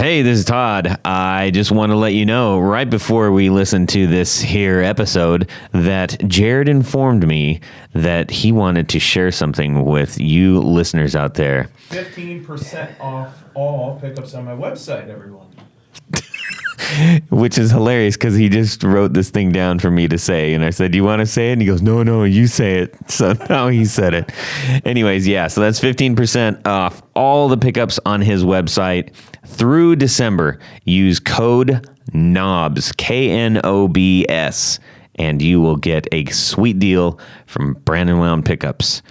Hey, this is Todd. I just want to let you know right before we listen to this here episode that Jared informed me that he wanted to share something with you listeners out there. 15% off all pickups on my website, everyone. Which is hilarious because he just wrote this thing down for me to say. And I said, do you want to say it? And he goes, no, you say it. So now he said it. Anyways, yeah, so that's 15% off all the pickups on his website through December. Use code KNOBS, KNOBS, and you will get a sweet deal from Brandon Wound Pickups.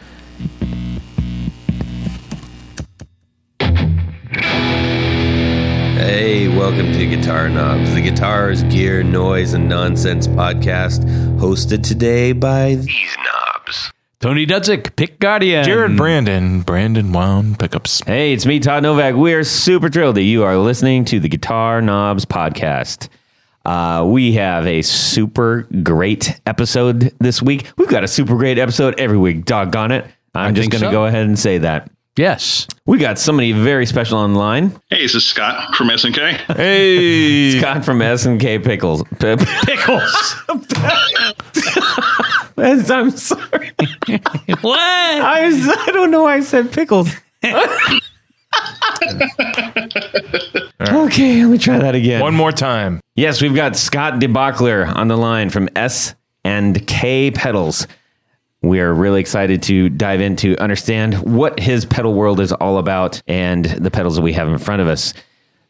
Hey, welcome to Guitar Knobs, the guitars, gear, noise, and nonsense podcast, hosted today by these knobs. Tony Dudzik, Pick Guardian. Jared Brandon Wound Pickups. Hey, it's me, Todd Novak. We are super thrilled that you are listening to the Guitar Knobs podcast. We have a super great episode this week. We've got a super great episode every week, doggone it. I'm just going to go ahead and say that. Yes. We got somebody very special online. Hey, this is Scott from S&K. Hey. Scott from S&K Pickles. Pickles. I'm sorry. What? I don't know why I said pickles. Okay, let me try that again. One more time. Yes, we've got Scot DeBockler on the line from S&K Pedals. We are really excited to dive in to understand what his pedal world is all about and the pedals that we have in front of us.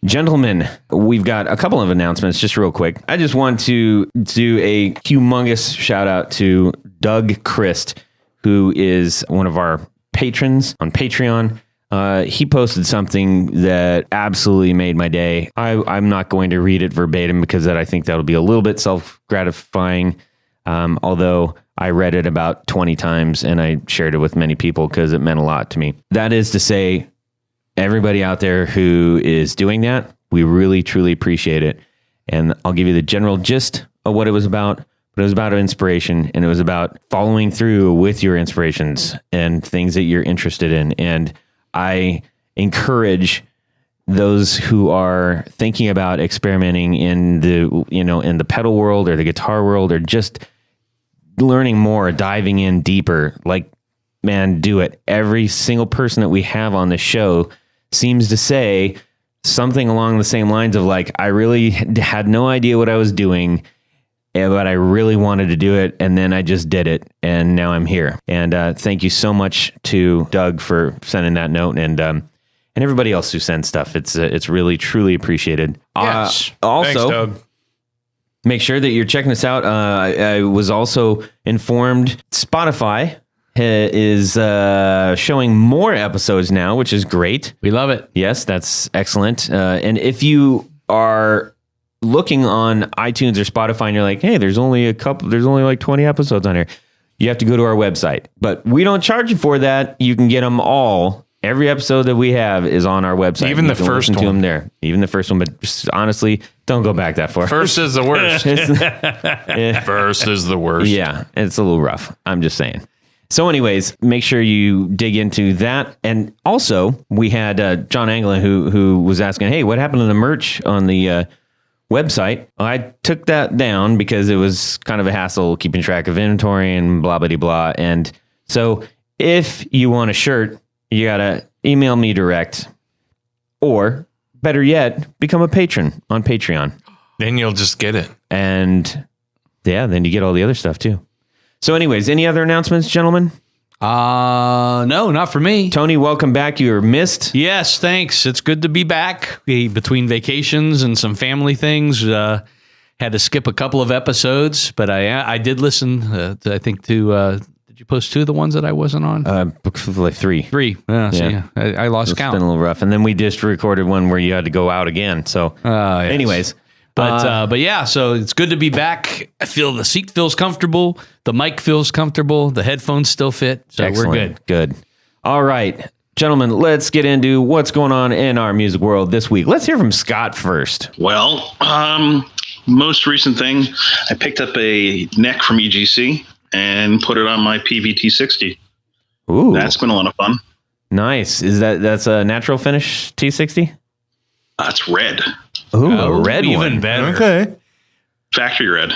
Gentlemen, we've got a couple of announcements just real quick. I just want to do a humongous shout out to Doug Christ, who is one of our patrons on Patreon. He posted something that absolutely made my day. I'm not going to read it verbatim because I think that'll be a little bit self-gratifying, although I read it about 20 times and I shared it with many people because it meant a lot to me. That is to say, everybody out there who is doing that, we really, truly appreciate it. And I'll give you the general gist of what it was about. But it was about inspiration, and it was about following through with your inspirations and things that you're interested in. And I encourage those who are thinking about experimenting in the pedal world or the guitar world, or just learning more, diving in deeper, like, man, do it. Every single person that we have on the show seems to say something along the same lines of, like, I really had no idea what I was doing, but I really wanted to do it, and then I just did it, and now I'm here. And thank you so much to Doug for sending that note, and everybody else who sends stuff. It's really, truly appreciated. Yes. Also, Thanks, Doug. Make sure that you're checking us out. I was also informed Spotify is showing more episodes now, which is great. We love it. Yes, that's excellent. And if you are looking on iTunes or Spotify and you're like, hey, there's only like 20 episodes on here, you have to go to our website. But we don't charge you for that. You can get them all. Every episode that we have is on our website. Even the first one. To them there. Even the first one, but just honestly, don't go back that far. First is the worst. First is the worst. Yeah, it's a little rough. I'm just saying. So anyways, make sure you dig into that. And also, we had John Anglin who was asking, hey, what happened to the merch on the website? I took that down because it was kind of a hassle keeping track of inventory and blah, blah, blah. And so if you want a shirt, you got to email me direct, or better yet, become a patron on Patreon. Then you'll just get it. And yeah, then you get all the other stuff too. So anyways, any other announcements, gentlemen? No, not for me. Tony, welcome back. You were missed. Yes, thanks. It's good to be back. Between vacations and some family things, had to skip a couple of episodes, but I did listen, I think, to... did you post two of the ones that I wasn't on? Like three. Yeah. So I lost count. It's been a little rough. And then we just recorded one where you had to go out again. So yes. Anyways. But yeah, so it's good to be back. I feel the seat feels comfortable. The mic feels comfortable. The headphones still fit. So excellent. We're good. Good. All right. Gentlemen, let's get into what's going on in our music world this week. Let's hear from Scott first. Well, most recent thing, I picked up a neck from EGC and put it on my PVT60. Ooh. That's been a lot of fun. Nice. That's a natural finish T60? It's red, Ooh, a red even one. better. Okay. factory red.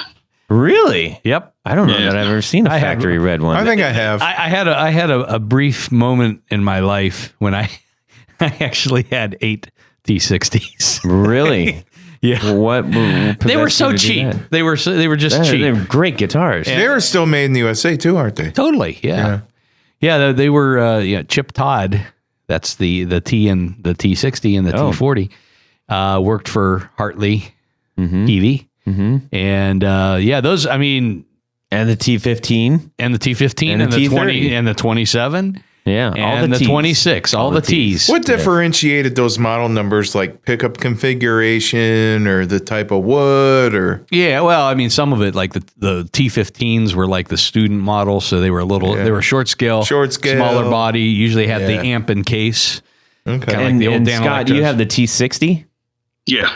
Really? Yep. I don't know Yeah. that I've ever seen a factory red one. I think I have. I had a brief moment in my life when I actually had 8 T60s. Really? Yeah. What? They were so cheap. They were just cheap. They're great guitars. They're still made in the USA too, aren't they? Totally. Yeah. Yeah. They were, Chip Todd. That's the T and the T60 and the T40. Worked for Hartley Peavey. And, those, I mean, And the T15. and the T15 And and the the T30. 20 and the 27 Yeah. and the Ts. 26, all the T's. What differentiated those model numbers, like pickup configuration or the type of wood or? Yeah, well, I mean, some of it, like the T15s were like the student model, so they were a little, they were short scale, smaller body, usually had the amp and case. Okay. Kinda like And, the old and Dan Scott, you Electros. have the T60? Yeah.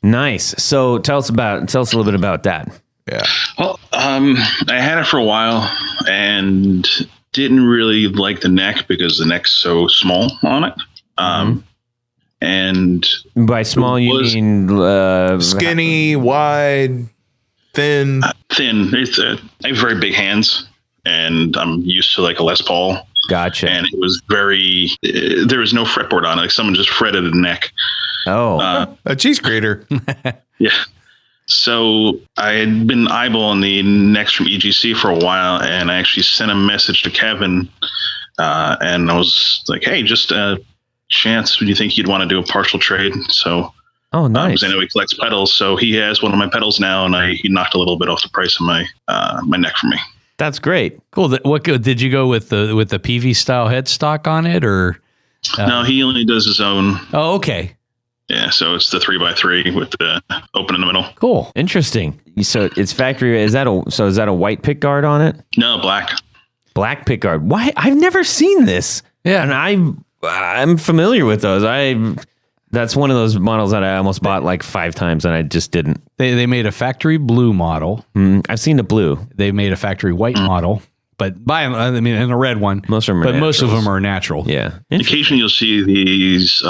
Nice. So tell us a little bit about that. Yeah. Well, I had it for a while and didn't really like the neck because the neck's so small on it. And By small, you was- mean Skinny, wide, thin. thin. I have very big hands, and I'm used to like a Les Paul. Gotcha. And it was there was no fretboard on it. Like someone just fretted the neck. A cheese grater. Yeah. So I had been eyeballing the necks from EGC for a while, and I actually sent a message to Kevin, and I was like, "Hey, just a chance. Do you think you'd want to do a partial trade?" So, nice. because I know he collects pedals, so he has one of my pedals now, and he knocked a little bit off the price of my my neck for me. That's great. Cool. What did you go with the PV style headstock on it, or? No, he only does his own. Oh, okay. Yeah, so it's the 3x3 with the open in the middle. Cool. Interesting. So it's factory. Is that a white pick guard on it? No, black. Black pick guard. Why? I've never seen this. Yeah. And I'm familiar with those. That's one of those models that I almost bought like 5 times and I just didn't. They made a factory blue model. I've seen the blue. They made a factory white model, but and a red one. Most of them are most of naturals. them are natural. Yeah. Occasionally you'll see these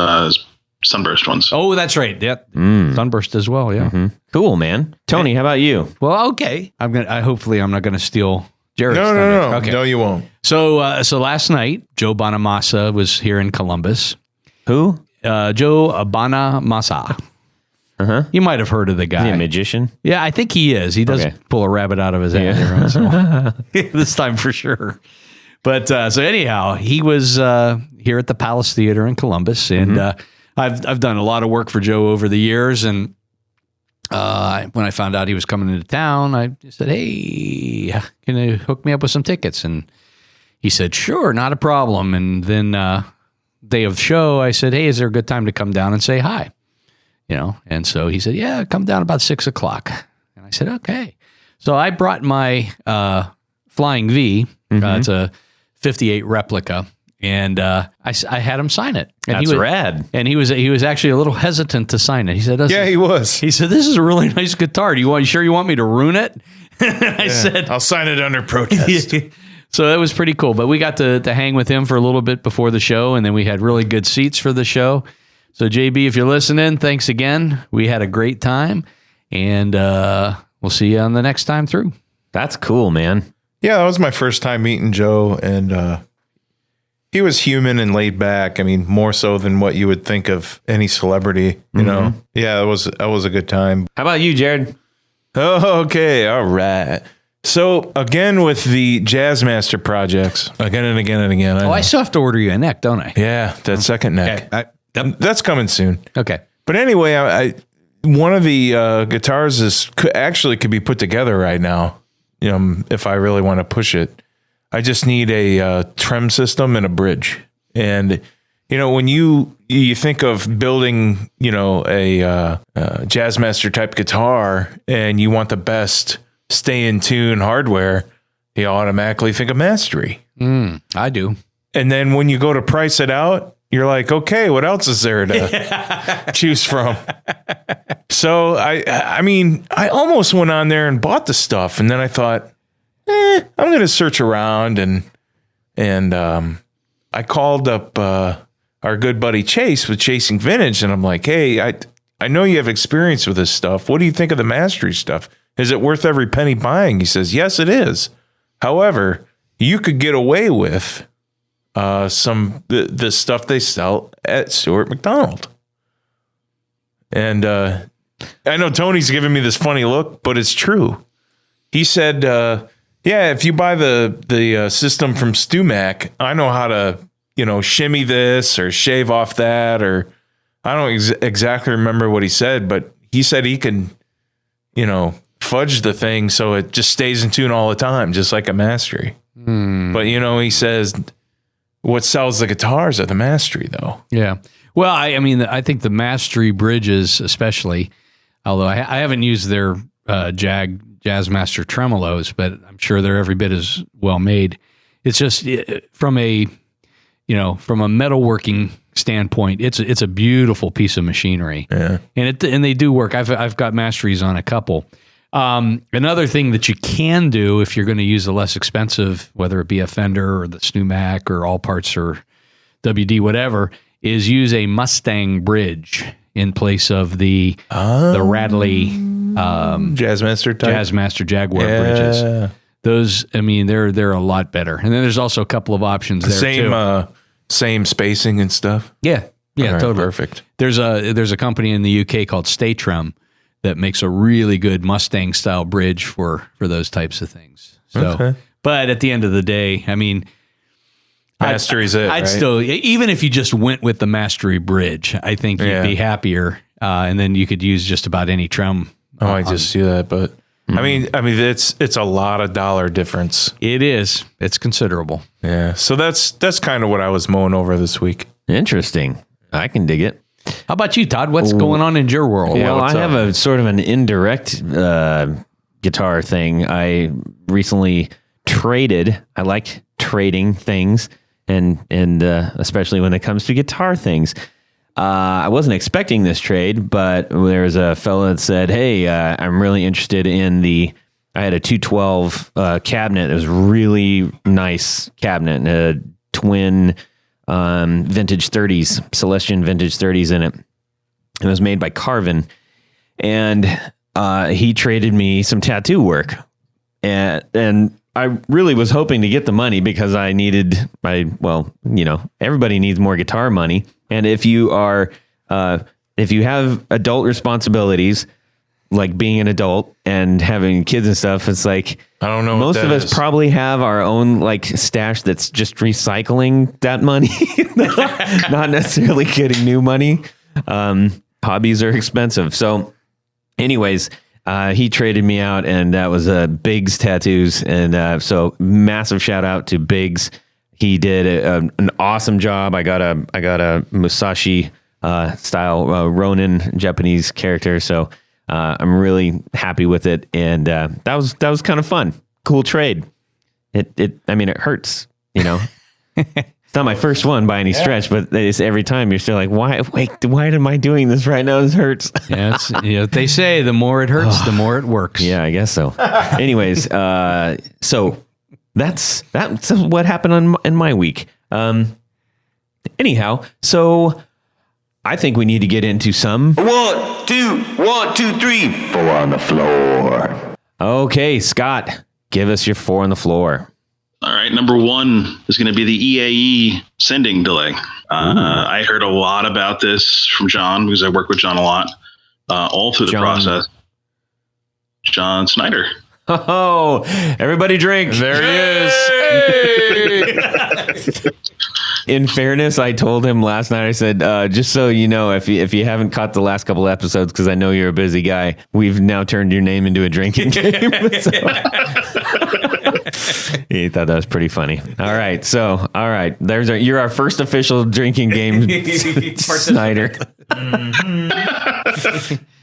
sunburst ones. Oh, that's right. Yep. Sunburst as well. Yeah. Cool, man. Tony, how about you? Well, okay. Hopefully I'm not going to steal Jared's No. thunder. Okay. No, you won't. So last night, Joe Bonamassa was here in Columbus. Who? Joe Bonamassa. You might have heard of the guy. Is he a magician? Yeah, I think he is. He does Okay. pull a rabbit out of his ass every once in a while. This time for sure. But so anyhow, he was here at the Palace Theater in Columbus, and I've done a lot of work for Joe over the years. And when I found out he was coming into town, I said, "Hey, can you hook me up with some tickets?" And he said, "Sure, not a problem." And then day of show, I said, "Hey, is there a good time to come down and say hi?" And so he said, "Yeah, come down about 6:00." And I said, "Okay." So I brought my Flying V. It's a 58 replica. And I had him sign it. And That's rad. And he was actually a little hesitant to sign it. He said, Yeah, he was. He said, "This is a really nice guitar. You sure you want me to ruin it?" And I said, I'll sign it under protest. So that was pretty cool. But we got to hang with him for a little bit before the show, and then we had really good seats for the show. So JB, if you're listening, thanks again. We had a great time, and we'll see you on the next time through. That's cool, man. Yeah, that was my first time meeting Joe, and he was human and laid back. I mean, more so than what you would think of any celebrity, you know? Yeah, that was a good time. How about you, Jared? Oh, okay. All right. So again, with the Jazzmaster projects, again and again and again. I still have to order you a neck, don't I? Yeah, that second neck. That's coming soon. Okay. But anyway, I one of the guitars could be put together right now. If I really want to push it, I just need a trem system and a bridge. And when you think of building, a Jazzmaster type guitar, and you want the best stay in tune hardware, you automatically think of Mastery. I do. And then when you go to price it out, you're like, okay, what else is there to choose from? So I mean, I almost went on there and bought the stuff, and then I thought, I'm going to search around, and I called up our good buddy Chase with Chasing Vintage, and I'm like, hey, I know you have experience with this stuff. What do you think of the Mastery stuff? Is it worth every penny buying? He says, yes, it is. However, you could get away with the stuff they sell at Stuart McDonald. And I know Tony's giving me this funny look, but it's true. He said, yeah, if you buy the system from StewMac, I know how to, shimmy this or shave off that, or I don't exactly remember what he said, but he said he can, fudge the thing so it just stays in tune all the time, just like a Mastery. But, he says what sells the guitars are the Mastery, though. Yeah. Well, I think the Mastery bridges, especially, although I haven't used their Jazzmaster tremolos, but I'm sure they're every bit as well made. It's just from a metalworking standpoint, it's a beautiful piece of machinery. Yeah. And they do work. I've got Masteries on a couple. Another thing that you can do if you're going to use a less expensive, whether it be a Fender or the SnewMac or All Parts or WD, whatever, is use a Mustang bridge in place of the rattly Jazzmaster Jaguar bridges. Those, they're a lot better. And then there's also a couple of options there too. Same spacing and stuff. Yeah, right, totally perfect. There's a company in the UK called Staytrum that makes a really good Mustang style bridge for those types of things. So, But at the end of the day, Mastery's I'd still, even if you just went with the Mastery bridge, I think you'd be happier, and then you could use just about any trem. I just see that, but it's a lot of dollar difference. It is. It's considerable. Yeah. So that's kind of what I was mowing over this week. Interesting. I can dig it. How about you, Todd? What's going on in your world? Well, I have a sort of an indirect guitar thing. I recently traded. I like trading things, and especially when it comes to guitar things. I wasn't expecting this trade, but there was a fellow that said, hey, I'm really interested in I had a 212 cabinet. It was really nice cabinet, a twin vintage 30s, Celestion vintage 30s in it. It was made by Carvin, and he traded me some tattoo work. And I really was hoping to get the money because I needed everybody needs more guitar money. And if you have adult responsibilities, like being an adult and having kids and stuff, it's like, I don't know. Most of us probably have our own stash that's just recycling that money, not necessarily getting new money. Hobbies are expensive. So anyways, he traded me out, and that was Biggs Tattoos. And so massive shout out to Biggs. He did an awesome job. I got a Musashi style Ronin Japanese character. So I'm really happy with it, and that was kind of fun. Cool trade. It hurts, It's not my first one by any stretch, but it's every time you're still like, why am I doing this right now? This hurts. Yeah, they say the more it hurts, the more it works. Yeah, I guess so. Anyways, so that's what happened in my week. Anyhow, so I think we need to get into some 1, 2, 1, 2, 3, 4 on the floor. Okay, Scott, give us your 4 on the floor. All right, number 1 is going to be the EAE sending delay. I heard a lot about this from John because I work with John a lot, all through the process. John Snyder. Oh, everybody drink. There he is. In fairness, I told him last night, I said, just so you know, if you haven't caught the last couple episodes, because I know you're a busy guy, we've now turned your name into a drinking game. He thought that was pretty funny. All right. You're our first official drinking game, Snyder.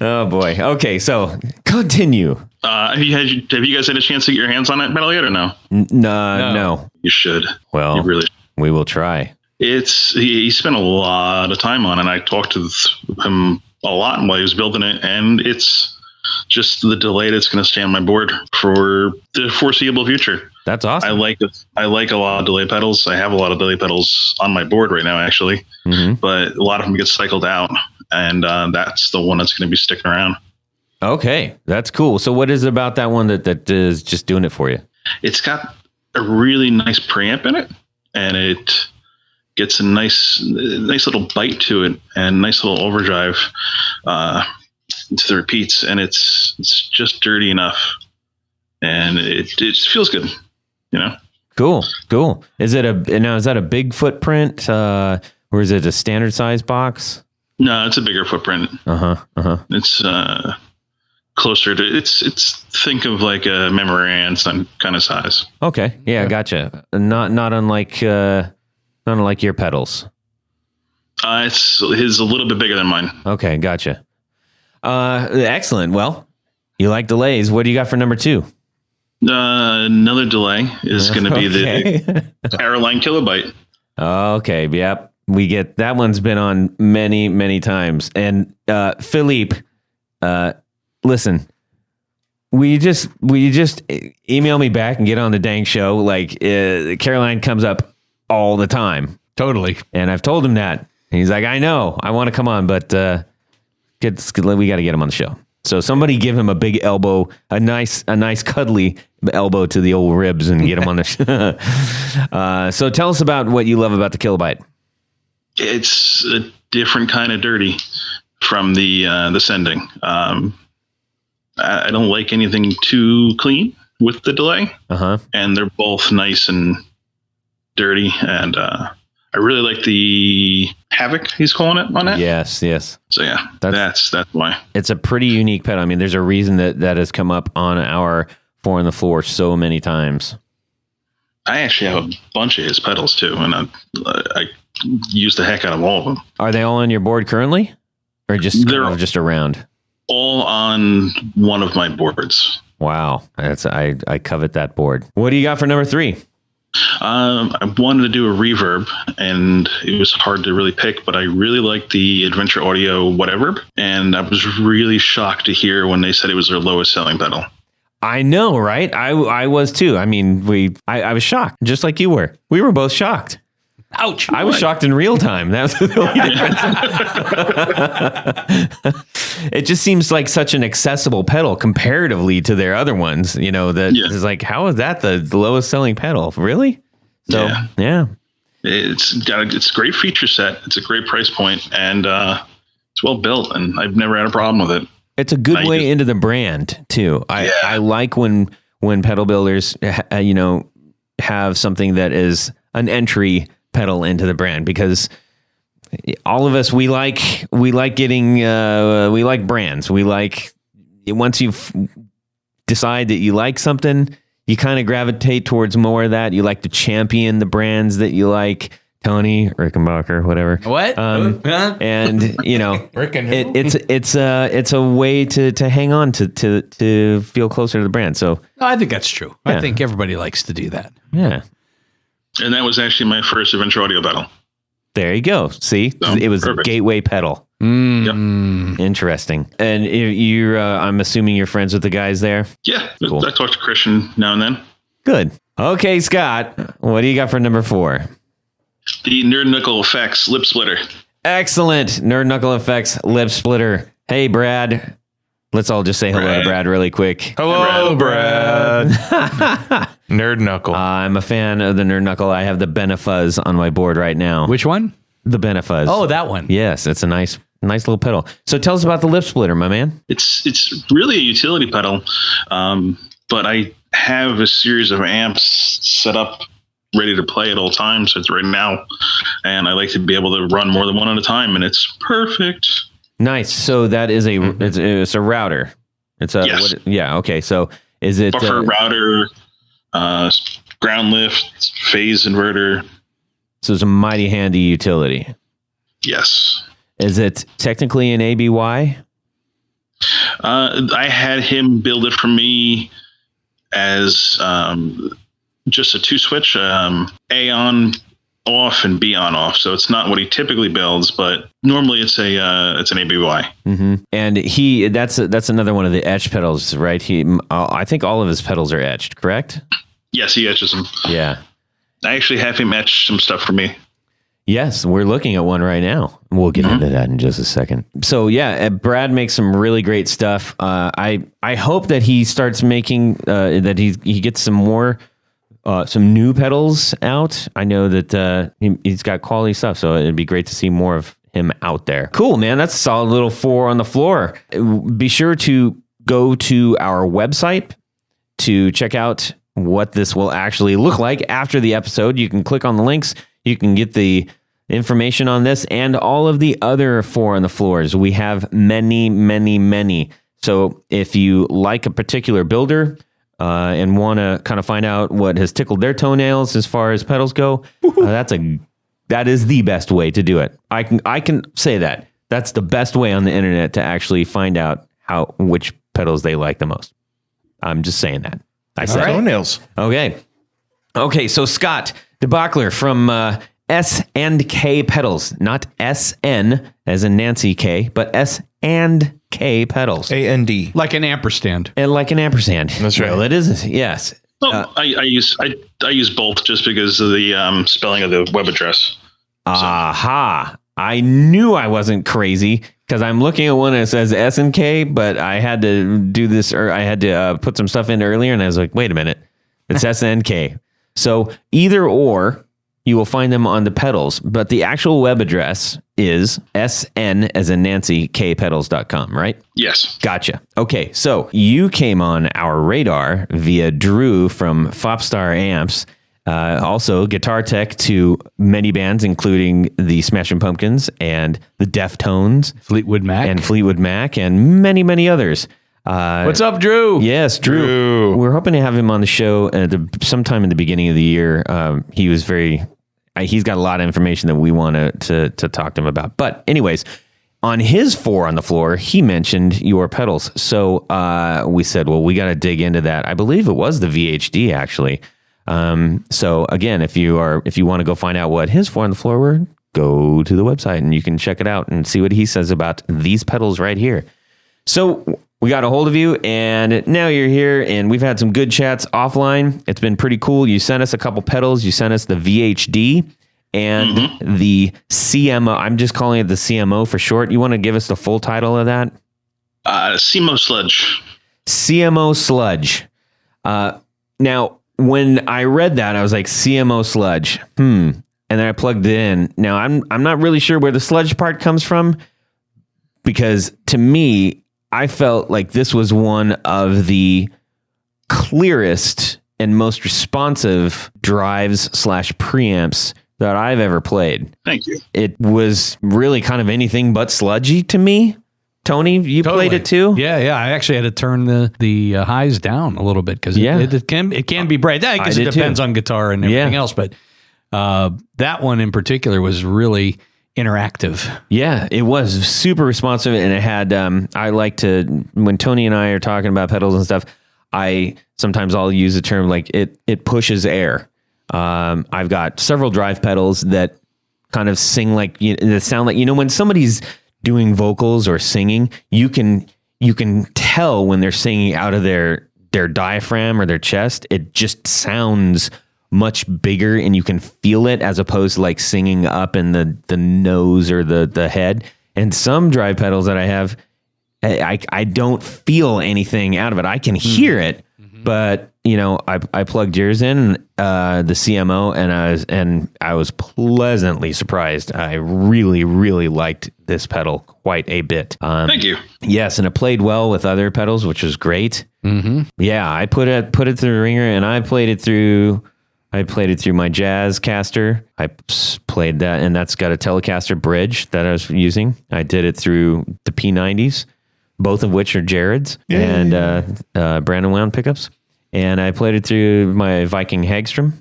Oh boy. Okay. So continue. Have you guys had a chance to get your hands on that pedal yet or no? No. You should. Well, you really should. We will try. He spent a lot of time on it. And I talked to him a lot while he was building it, and it's just the delay that's going to stay on my board for the foreseeable future. That's awesome. I like a lot of delay pedals. I have a lot of delay pedals on my board right now, actually, but a lot of them get cycled out, and that's the one that's going to be sticking around. Okay, that's cool. So what is it about that one that is just doing it for you? It's got a really nice preamp in it, and it gets a nice little bite to it, and nice little overdrive to the repeats, and it's just dirty enough, and it feels good, you know. Cool. Is that a big footprint, or is it a standard size box? No, it's a bigger footprint. It's closer to it's think of like a memory and kind of size. Okay, yeah, gotcha. Not unlike your pedals. It's a little bit bigger than mine. Okay, gotcha. Excellent. Well, you like delays. What do you got for number 2? Another delay is going to be the Caroline Kilobyte. Okay, yep. We get that one's been on many, many times. And Philippe, listen, we just email me back and get on the dang show. Like Caroline comes up all the time. Totally. And I've told him that. And he's like, I know, I want to come on, but we got to get him on the show. So somebody give him a big elbow, a nice cuddly elbow to the old ribs, and get him on the show. So tell us about what you love about the Kilobyte. It's a different kind of dirty from the Sending. I don't like anything too clean with the delay, and they're both nice and dirty, and I really like the Havoc, he's calling it on that. Yes. So yeah, that's why. It's a pretty unique pedal. I mean, there's a reason that has come up on our 4 on the Floor so many times. I actually have a bunch of his pedals too, and I use the heck out of all of them. Are they all on your board currently, or just around? All on one of my boards. Wow, I covet that board. What do you got for number 3? I wanted to do a reverb, and it was hard to really pick, but I really liked the Adventure Audio whatever, and I was really shocked to hear when they said it was their lowest selling pedal. I know, right? I was too. I mean, I was shocked, just like you were. We were both shocked. Ouch. I was shocked in real time. That was the only difference. It just seems like such an accessible pedal comparatively to their other ones, you know, that is like, how is that the lowest selling pedal? Really? So, yeah. It's a great feature set. It's a great price point, and it's well built, and I've never had a problem with it. It's a good way into the brand too. I like when pedal builders, have something that is an entry pedal into the brand, because all of us, we like brands. We like, once you decide that you like something, you kind of gravitate towards more of that. You like to champion the brands that you like. Tony Rickenbacker, whatever. What? And it's a way to hang on to feel closer to the brand. So I think that's true. Yeah. I think everybody likes to do that. Yeah. And that was actually my first Adventure Audio pedal. There you go. See, it was perfect. a gateway pedal. Yep. Interesting. And you're, I'm assuming you're friends with the guys there? Yeah. Cool. I talk to Christian now and then. Good. Okay, Scott, what do you got for number 4? The Nerd Knuckle Effects Lip Splitter. Excellent. Nerd Knuckle Effects Lip Splitter. Hey, Brad. Let's all just say hello to Brad really quick. Hello, Brad. Nerd Knuckle. I'm a fan of the Nerd Knuckle. I have the Benefuzz on my board right now. Which one? The Benefuzz. Oh, that one. Yes, it's a nice little pedal. So tell us about the Lip Splitter, my man. It's really a utility pedal, but I have a series of amps set up ready to play at all times. It's right now, and I like to be able to run more than one at a time, and it's perfect. Nice. So that is it's a router. It's a yes. Okay. So is it buffer router, ground lift, phase inverter? So it's a mighty handy utility. Yes. Is it technically an ABY? I had him build it for me as just a 2-switch, A on off and B on off. So it's not what he typically builds, but normally it's an ABY. Mm-hmm. And that's another one of the etched pedals, right? I think all of his pedals are etched, correct? Yes, he etches them. Yeah. I actually have him etch some stuff for me. Yes, we're looking at one right now. We'll get into that in just a second. So yeah, Brad makes some really great stuff. I hope that he starts making that he gets some more some new pedals out. I know that he's got quality stuff, so it'd be great to see more of him out there. Cool, man. That's a solid little 4 on the floor. Be sure to go to our website to check out what this will actually look like after the episode. You can click on the links. You can get the information on this and all of the other 4 on the floors. We have many, many, many. So if you like a particular builder and want to kind of find out what has tickled their toenails as far as pedals go, that is the best way to do it. I can say that. That's the best way on the internet to actually find out which pedals they like the most. I'm just saying that. I said toenails. Okay, so Scot DeBockler from S&K Pedals, not SN as in Nancy K, but S&K Pedals. A-N-D. Like an ampersand. And like an ampersand. That's right. Well, it is. Yes. Well, I use both just because of the spelling of the web address. Aha. I knew I wasn't crazy because I'm looking at one that says S&K, but I had to do this, or I had to put some stuff in earlier, and I was like, wait a minute. It's S&K. So either or, you will find them on the pedals, but the actual web address is SN as in Nancy, Kpedals.com, right? Yes. Gotcha. Okay, so you came on our radar via Drew from Fopstar Amps, also guitar tech to many bands, including the Smashing Pumpkins and the Deftones, Fleetwood Mac, and many, many others. What's up, Drew? Yes, Drew. We're hoping to have him on the show sometime in the beginning of the year. He was he's got a lot of information that we want to talk to him about. But anyways, on his 4 on the floor, he mentioned your pedals. So we said, well, we got to dig into that. I believe it was the VHD actually. So again, if you want to go find out what his 4 on the floor were, go to the website and you can check it out and see what he says about these pedals right here. So we got a hold of you and now you're here and we've had some good chats offline. It's been pretty cool. You sent us a couple pedals. You sent us the VHD and the CMO. I'm just calling it the CMO for short. You want to give us the full title of that? CMO Sludge. CMO Sludge. Now, when I read that, I was like, CMO Sludge. And then I plugged it in. Now, I'm not really sure where the sludge part comes from because to me, I felt like this was one of the clearest and most responsive drives / preamps that I've ever played. Thank you. It was really kind of anything but sludgy to me. Tony, you played it too? Yeah. I actually had to turn the highs down a little bit because it can be bright. I guess it depends on guitar and everything else, but that one in particular was really interactive. Yeah, it was super responsive, and it had I like to, when Tony and I are talking about pedals and stuff, I'll use the term like it pushes air. I've got several drive pedals that kind of sing like, that sound like, when somebody's doing vocals or singing, you can tell when they're singing out of their diaphragm or their chest. It just sounds much bigger and you can feel it as opposed to like singing up in the nose or the head. And some drive pedals that I have, I don't feel anything out of it. I can hear it, but I plugged yours in, the CMO, and I was pleasantly surprised. I really, really liked this pedal quite a bit. Thank you. Yes, and it played well with other pedals, which was great. Yeah, I put it through the ringer, and I played it through my Jazz Caster. I played that, and that's got a Telecaster bridge that I was using. I did it through the P90s, both of which are Jared's, and Brandon Wound pickups. And I played it through my Viking Hagstrom.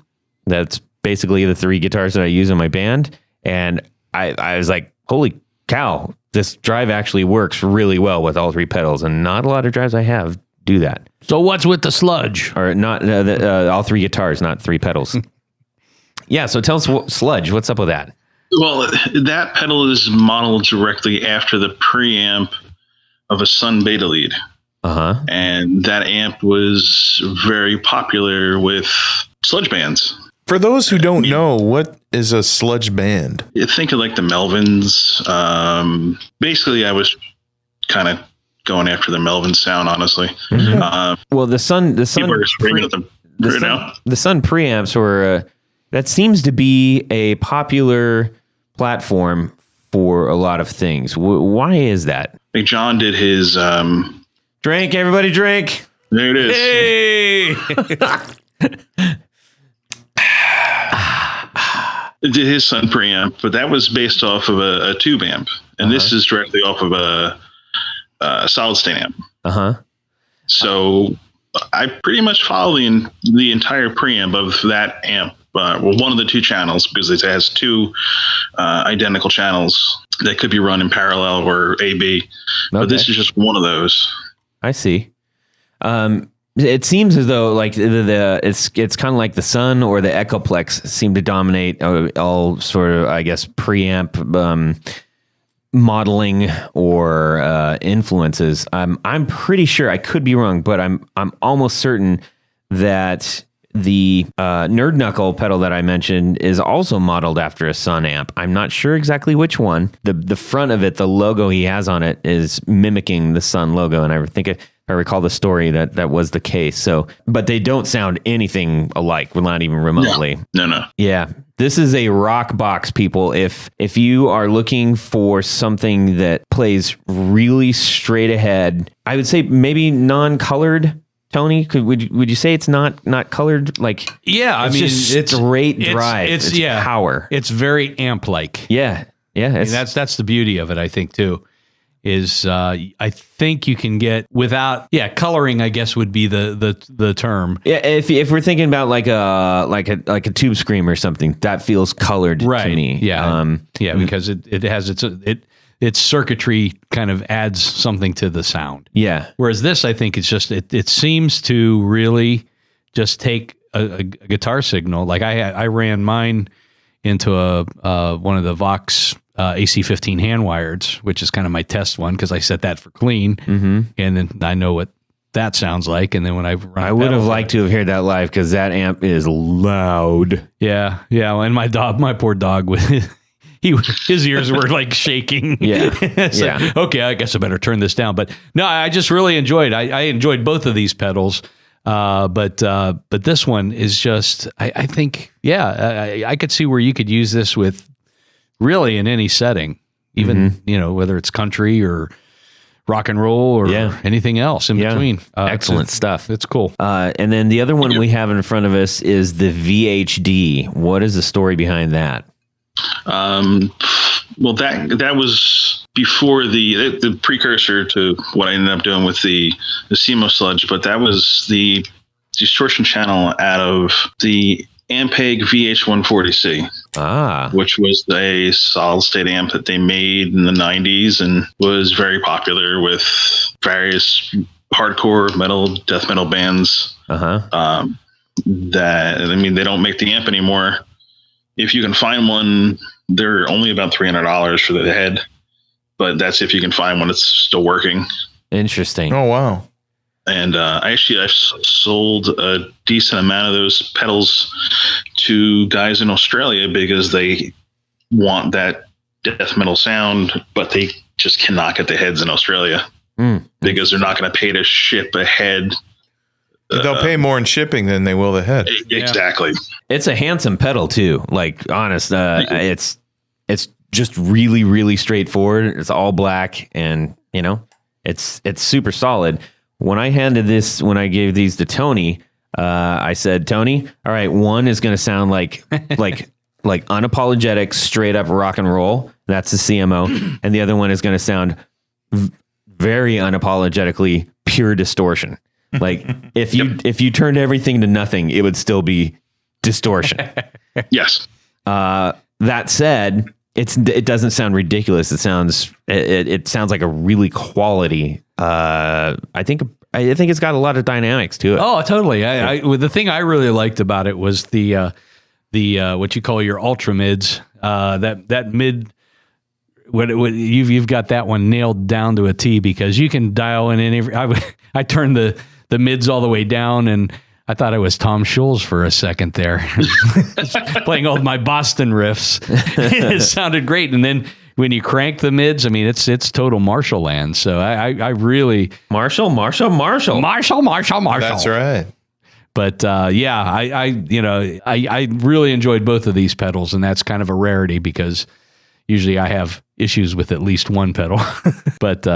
That's basically the 3 guitars that I use in my band. And I was like, holy cow, this drive actually works really well with all 3 pedals. And not a lot of drives I have do that. So what's with the sludge? Or not all 3 guitars, not 3 pedals. Yeah, so tell us sludge. What's up with that? Well, that pedal is modeled directly after the preamp of a Sun Beta Lead. And that amp was very popular with sludge bands. For those who don't know, what is a sludge band? You think of like the Melvins. Basically, I was kind of going after the Melvin sound, honestly. Well, the Sun People are screaming at them right now. the Sun preamps were that seems to be a popular platform for a lot of things. Why is that? I think John did his. Drink, everybody, drink. There it is. Hey, Did his Sun preamp, but that was based off of a tube amp, and this is directly off of a solid state amp. So I pretty much follow the entire preamp of that amp. Well, one of the two channels, because it has two identical channels that could be run in parallel or AB. But this is just one of those. I see. It seems as though like it's kind of like the Sun or the Echoplex seem to dominate all sort of, I guess, preamp modeling or influences. I'm pretty sure, I could be wrong, but I'm almost certain that the Nerd Knuckle pedal that I mentioned is also modeled after a Sun amp. I'm not sure exactly which one. The front of it, the logo he has on it, is mimicking the Sun logo, and I think if I recall the story that was the case. So, but they don't sound anything alike. We're not even remotely. No. Yeah. This is a rock box, people. If you are looking for something that plays really straight ahead, I would say maybe non-colored. Tony, would you say it's not colored? Like, yeah, I mean, just straight drive. It's power. It's very amp-like. Yeah. I mean, that's the beauty of it, I think, too. Is I think you can get without coloring, I guess would be the term. Yeah, if we're thinking about like a tube scream or something, that feels colored to me. Yeah, because it has its circuitry kind of adds something to the sound. Yeah. Whereas this, I think it's just it seems to really just take a guitar signal. Like I ran mine into one of the Vox AC-15 hand wireds, which is kind of my test one because I set that for clean, and then I know what that sounds like. And then when I would have liked to have heard that live because that amp is loud. Yeah. And my poor dog his ears were like shaking. Yeah. So, okay, I guess I better turn this down. But no, I just really enjoyed. I enjoyed both of these pedals. But this one is just, I think, I could see where you could use this with really in any setting, even, whether it's country or rock and roll or anything else in between. Excellent stuff. It's cool. And then the other one we have in front of us is the VHD. What is the story behind that? Well, that was before the precursor to what I ended up doing with the CMO sludge, but that was the distortion channel out of the Ampeg VH140C, which was a solid state amp that they made in the 90s and was very popular with various hardcore metal, death metal bands. They don't make the amp anymore. If you can find one, they're only about $300 for the head, but that's if you can find one that's still working. Interesting. Oh, wow. And I've sold a decent amount of those pedals to guys in Australia because they want that death metal sound, but they just cannot get the heads in Australia because they're not going to pay to ship a head. They'll pay more in shipping than they will the head. Exactly. It's a handsome pedal too. Like, honest, it's just really, really straightforward. It's all black, and it's super solid. When I gave these to Tony, I said, Tony, all right, one is going to sound like unapologetic, straight up rock and roll. That's the CMO, and the other one is going to sound very unapologetically pure distortion. Like if you turned everything to nothing, it would still be distortion. Yes. That said, it doesn't sound ridiculous. It sounds like a really quality. I think it's got a lot of dynamics to it. Oh, totally. The thing I really liked about it was the what you call your ultra mids. That mid. You've got that one nailed down to a T because you can dial in any. I turn the mids all the way down, and I thought it was Tom Schulz for a second there, playing all my Boston riffs. It sounded great, and then when you crank the mids, I mean, it's total Marshall land. So I really Marshall. That's right. But I really enjoyed both of these pedals, and that's kind of a rarity because usually I have issues with at least one pedal. But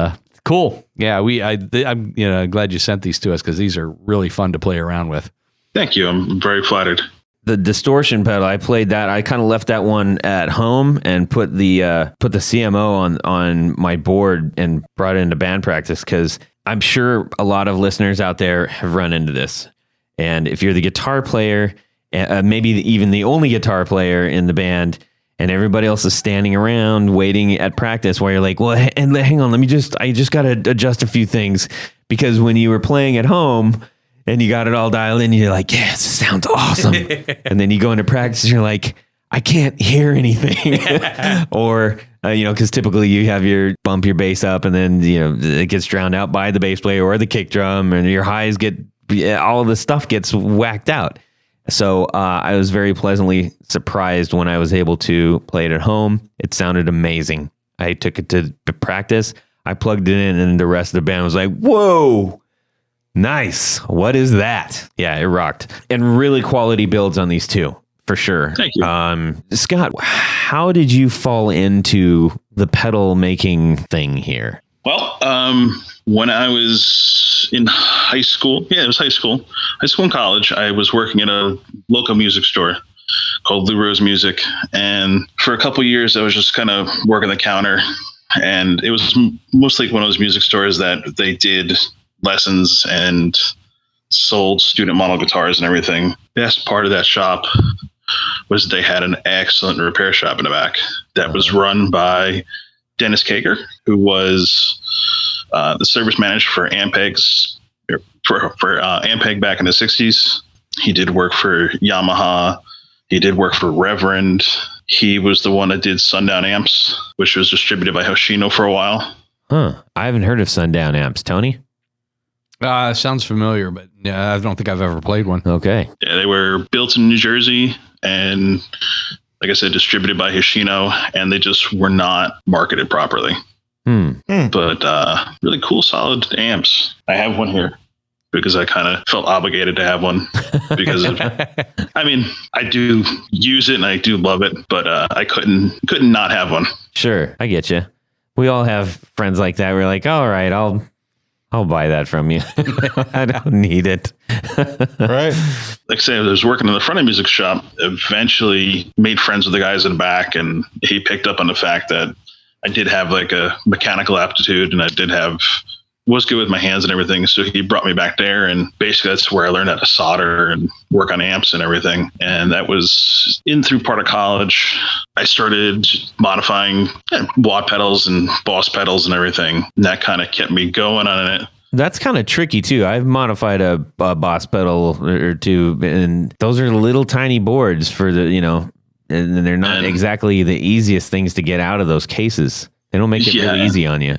cool. Yeah, I'm glad you sent these to us because these are really fun to play around with. Thank you. I'm very flattered. The distortion pedal, I played that. I kind of left that one at home and put the CMO on my board and brought it into band practice because I'm sure a lot of listeners out there have run into this. And if you're the guitar player, maybe even the only guitar player in the band, and everybody else is standing around waiting at practice while you're like, well, and hang on, I just got to adjust a few things, because when you were playing at home and you got it all dialed in, you're like, yes, sounds awesome. And then you go into practice and you're like, I can't hear anything. Or, because typically you have your bump your bass up and then, it gets drowned out by the bass player or the kick drum, and your highs all the stuff gets whacked out. So I was very pleasantly surprised when I was able to play it at home. It sounded amazing. I took it to practice. I plugged it in, and the rest of the band was like, whoa, nice. What is that? Yeah, it rocked. And really quality builds on these two, for sure. Thank you. Scott, how did you fall into the pedal making thing here? Well, when I was in high school, and college, I was working at a local music store called Lou Rose Music. And for a couple of years, I was just kind of working the counter. And it was mostly one of those music stores that they did lessons and sold student model guitars and everything. Best part of that shop was they had an excellent repair shop in the back that was run by Dennis Kager, who was the service manager for Ampegs for Ampeg back in the 60s. He did work for Yamaha. He did work for Reverend. He was the one that did Sundown Amps, which was distributed by Hoshino for a while. Huh. I haven't heard of Sundown Amps. Tony? Sounds familiar, but I don't think I've ever played one. Okay. Yeah, they were built in New Jersey and, like I said, distributed by Hoshino, and they just were not marketed properly. But really cool, solid amps. I have one here because I kind of felt obligated to have one because I do use it and I do love it, but I couldn't not have one. Sure, I get you. We all have friends like that. We're like, all right, I'll buy that from you. I don't need it. Right. Like I say, I was working in the front of the music shop, eventually made friends with the guys in the back, and he picked up on the fact that I did have like a mechanical aptitude and was good with my hands and everything. So he brought me back there, and basically that's where I learned how to solder and work on amps and everything. And that was through part of college. I started modifying wah pedals and boss pedals and everything. And that kind of kept me going on it. That's kind of tricky too. I've modified a boss pedal or two, and those are little tiny boards for the, and they're not exactly the easiest things to get out of those cases. They don't make it really easy on you.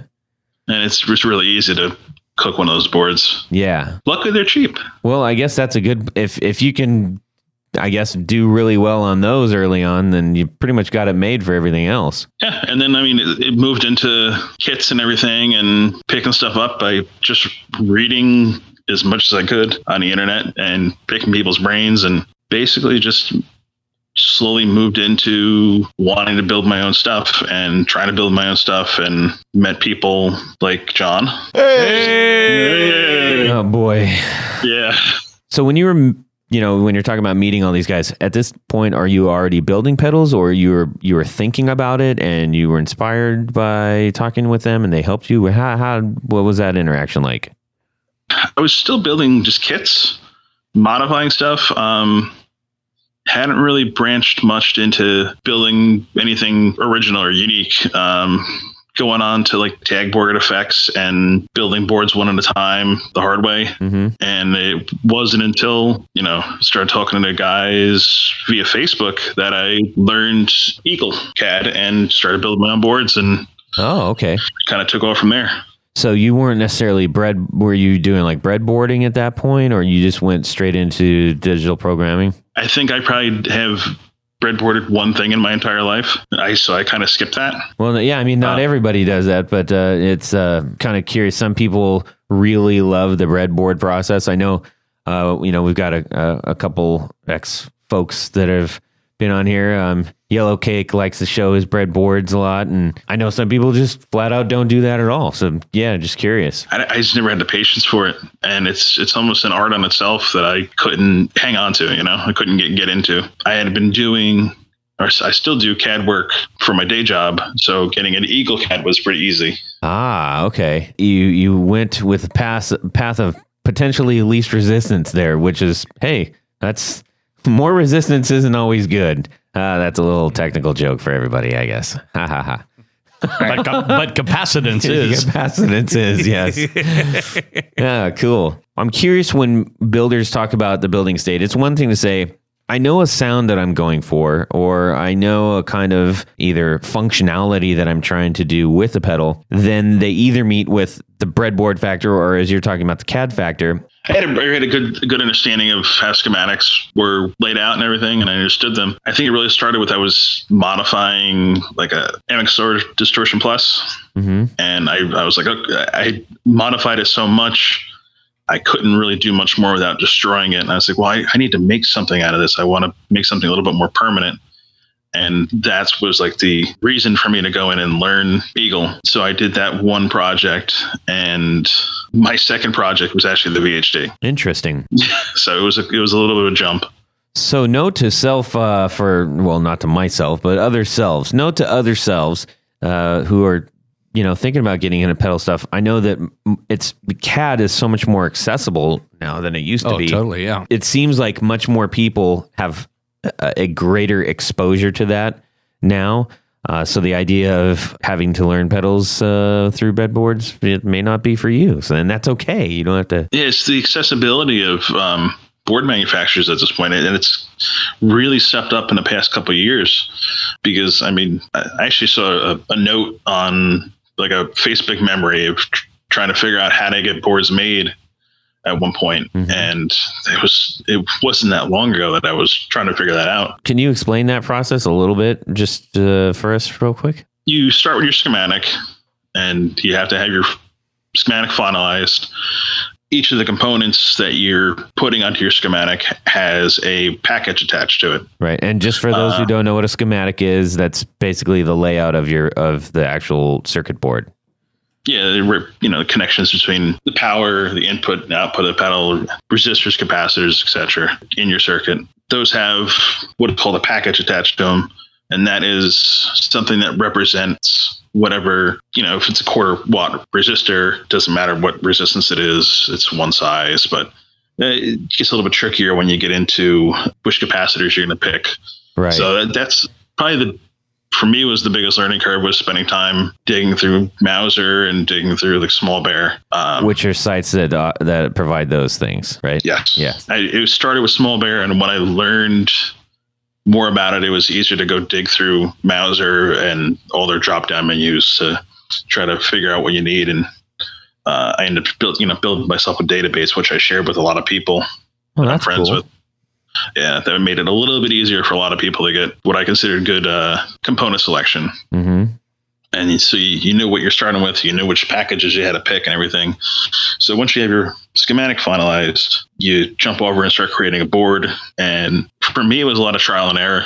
And it's just really easy to cook one of those boards. Yeah. Luckily, they're cheap. Well, I guess that's a good, if you can, I guess, do really well on those early on, then you pretty much got it made for everything else. Yeah. And then, it moved into kits and everything and picking stuff up by just reading as much as I could on the internet and picking people's brains, and basically just slowly moved into wanting to build my own stuff and trying to build my own stuff, and met people like John. Hey! Oh boy. Yeah. So when you were, when you're talking about meeting all these guys, at this point, are you already building pedals, or you were thinking about it and you were inspired by talking with them and they helped you? What was that interaction like? I was still building just kits, modifying stuff. Hadn't really branched much into building anything original or unique. Going on to like tag board effects and building boards one at a time the hard way. Mm-hmm. And it wasn't until, started talking to the guys via Facebook that I learned Eagle CAD and started building my own boards, and oh, okay. Kind of took off from there. So you weren't necessarily were you doing like breadboarding at that point, or you just went straight into digital programming? I think I probably have breadboarded one thing in my entire life. So I kind of skipped that. Well, yeah, I mean, not everybody does that, but it's kind of curious. Some people really love the breadboard process. I know, we've got a couple ex folks that have been on here. Yellow Cake likes to show his breadboards a lot, and I know some people just flat out don't do that at all. So yeah, just curious. I just never had the patience for it, and it's almost an art on itself that I couldn't hang on to. I couldn't get into. I had been doing, or I still do, CAD work for my day job, so getting an Eagle CAD was pretty easy. Ah, okay. You went with the path of potentially least resistance there, which is, hey, that's more resistance isn't always good. That's a little technical joke for everybody, I guess. Ha ha ha. But capacitance is. Capacitance is, yes. Yeah, cool. I'm curious when builders talk about the building state. It's one thing to say, I know a sound that I'm going for, or I know a kind of either functionality that I'm trying to do with the pedal. Then they either meet with the breadboard factor, or as you're talking about, the CAD factor. I had a good understanding of how schematics were laid out and everything, and I understood them. I think it really started with I was modifying like a MX Distortion Plus, and I was like, okay, I modified it so much I couldn't really do much more without destroying it. And I was like, well, I need to make something out of this. I want to make something a little bit more permanent. And that was like the reason for me to go in and learn Eagle. So I did that one project, and my second project was actually the VHD. Interesting. So it was a little bit of a jump. So note to self not to myself, but other selves. Note to other selves who are, thinking about getting into pedal stuff. I know that the CAD is so much more accessible now than it used to be. Oh, totally, yeah. It seems like much more people have a greater exposure to that now. So the idea of having to learn pedals through breadboards, it may not be for you. So then that's okay. You don't have to. Yeah, it's the accessibility of board manufacturers at this point, and it's really stepped up in the past couple of years. Because I actually saw a note on like a Facebook memory of trying to figure out how to get boards made at one point. And it wasn't that long ago that I was trying to figure that out. Can you explain that process a little bit just for us real quick? You start with your schematic, and you have to have your schematic finalized. Each of the components that you're putting onto your schematic has a package attached to it. Right. And just for those who don't know what a schematic is, that's basically the layout of the actual circuit board. Yeah, the connections between the power, the input and output of the pedal, resistors, capacitors, etc. in your circuit. Those have what is called a package attached to them, and that is something that represents whatever, if it's a quarter watt resistor, doesn't matter what resistance it is, it's one size, but it gets a little bit trickier when you get into which capacitors you're going to pick. Right. So that's probably for me, was the biggest learning curve, was spending time digging through Mauser and digging through like Small Bear. Which are sites that provide those things, right? Yes. Yeah. It started with Small Bear, and when I learned more about it, it was easier to go dig through Mauser and all their drop-down menus to try to figure out what you need. And I ended up building myself a database, which I shared with a lot of people that I'm friends with. Yeah, that made it a little bit easier for a lot of people to get what I considered good component selection. And so you knew what you're starting with, you knew which packages you had to pick and everything. So once you have your schematic finalized, you jump over and start creating a board. And for me, it was a lot of trial and error,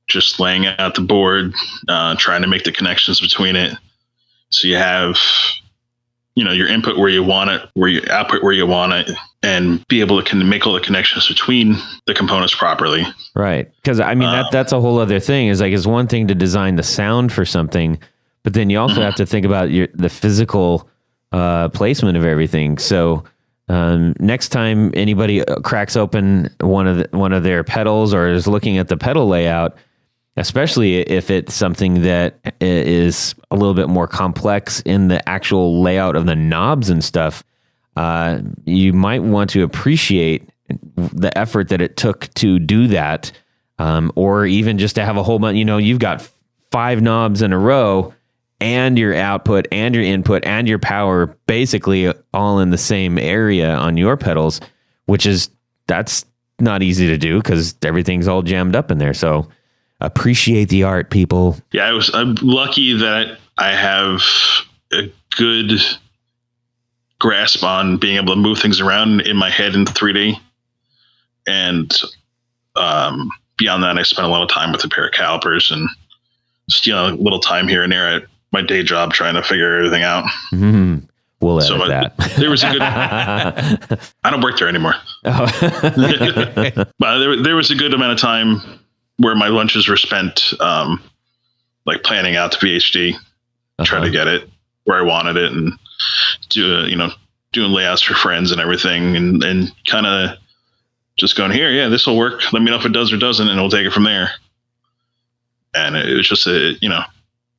just laying out the board, trying to make the connections between it. So you have, your input where you want it, where your output where you want it, and be able to make all the connections between the components properly. Right. Because that's a whole other thing. Is like, it's one thing to design the sound for something, but then you also have to think about the physical placement of everything. So next time anybody cracks open one of their pedals or is looking at the pedal layout, especially if it's something that is a little bit more complex in the actual layout of the knobs and stuff, you might want to appreciate the effort that it took to do that, or even just to have a whole bunch. You've got 5 knobs in a row, and your output and your input and your power basically all in the same area on your pedals, that's not easy to do because everything's all jammed up in there. So appreciate the art, people. Yeah, I'm lucky that I have a good grasp on being able to move things around in my head in 3D. And beyond that, I spent a lot of time with a pair of calipers and just, a little time here and there at my day job trying to figure everything out. Mm-hmm. We'll edit that. There was a good. I don't work there anymore. Oh. But there was a good amount of time where my lunches were spent, like planning out the VHD, trying to get it where I wanted it, and doing layouts for friends and everything, and kind of just going here. Yeah, this will work. Let me know if it does or doesn't, and we'll take it from there. And it was just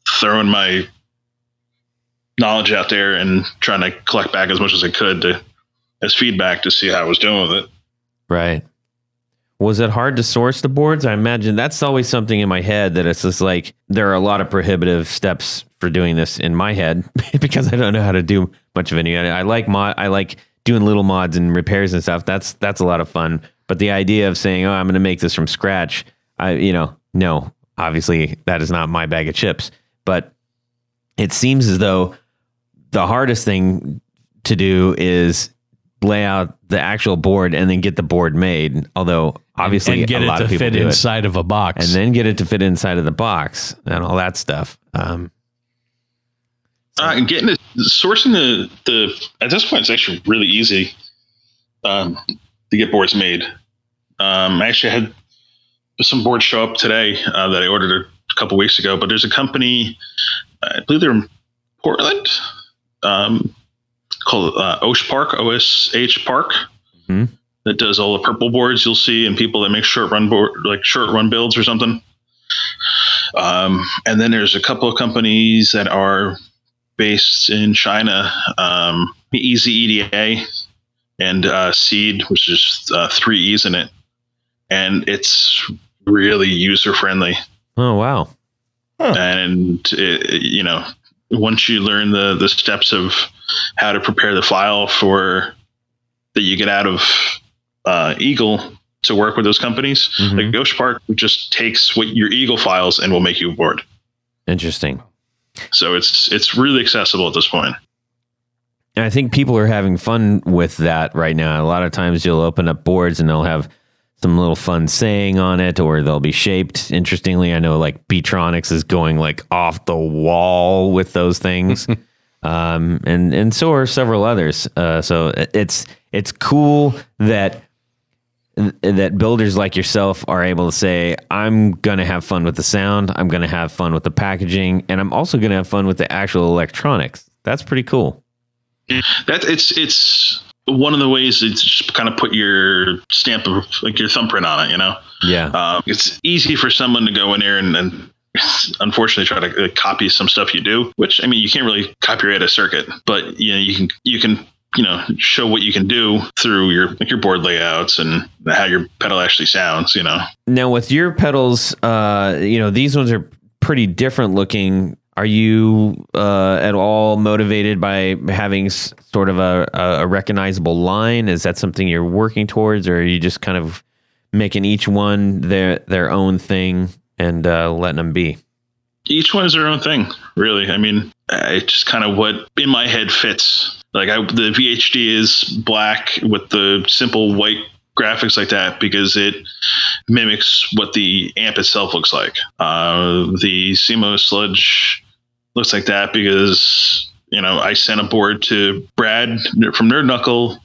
throwing my knowledge out there and trying to collect back as much as I could as feedback to see how I was doing with it. Right. Was it hard to source the boards? I imagine that's always something in my head that it's just like there are a lot of prohibitive steps for doing this in my head because I don't know how to do much of any. I like doing little mods and repairs and stuff. That's a lot of fun. But the idea of saying, "Oh, I'm going to make this from scratch," no, obviously that is not my bag of chips. But it seems as though the hardest thing to do is lay out the actual board and then get the board made. Although obviously and get a lot it of to people fit do inside of a box, and then get it to fit inside of the box and all that stuff. And sourcing the at this point, it's actually really easy to get boards made. I actually had some boards show up today that I ordered a couple weeks ago, but there's a company, I believe they're in Portland, called Osh Park, OSH Park, that does all the purple boards you'll see, and people that make short run builds or something. And then there's a couple of companies that are based in China, Easy EDA and Seed, which is 3 E's in it, and it's really user friendly. Oh wow! And once you learn the steps of how to prepare the file that you get out of Eagle to work with those companies, like Ghost Park just takes what your Eagle files and will make you a board. Interesting. So it's really accessible at this point. And I think people are having fun with that right now. A lot of times you'll open up boards and they'll have some little fun saying on it, or they'll be shaped interestingly. I know like Beatronics is going like off the wall with those things. And so are several others. So it's cool that builders like yourself are able to say, I'm going to have fun with the sound, I'm going to have fun with the packaging, and I'm also going to have fun with the actual electronics. That's pretty cool. It's one of the ways to just kind of put your stamp of like your thumbprint on it, Yeah. It's easy for someone to go in there and unfortunately try to copy some stuff you do, which, I mean, you can't really copyright a circuit, but you can show what you can do through your board layouts and how your pedal actually sounds, Now with your pedals, these ones are pretty different looking. Are you at all motivated by having sort of a recognizable line? Is that something you're working towards, or are you just kind of making each one their own thing and letting them be? Each one is their own thing, really. I mean, it's just kind of what in my head fits. Like the VHD is black with the simple white graphics like that because it mimics what the amp itself looks like. The CMO Sludge looks like that because, I sent a board to Brad from Nerd Knuckle,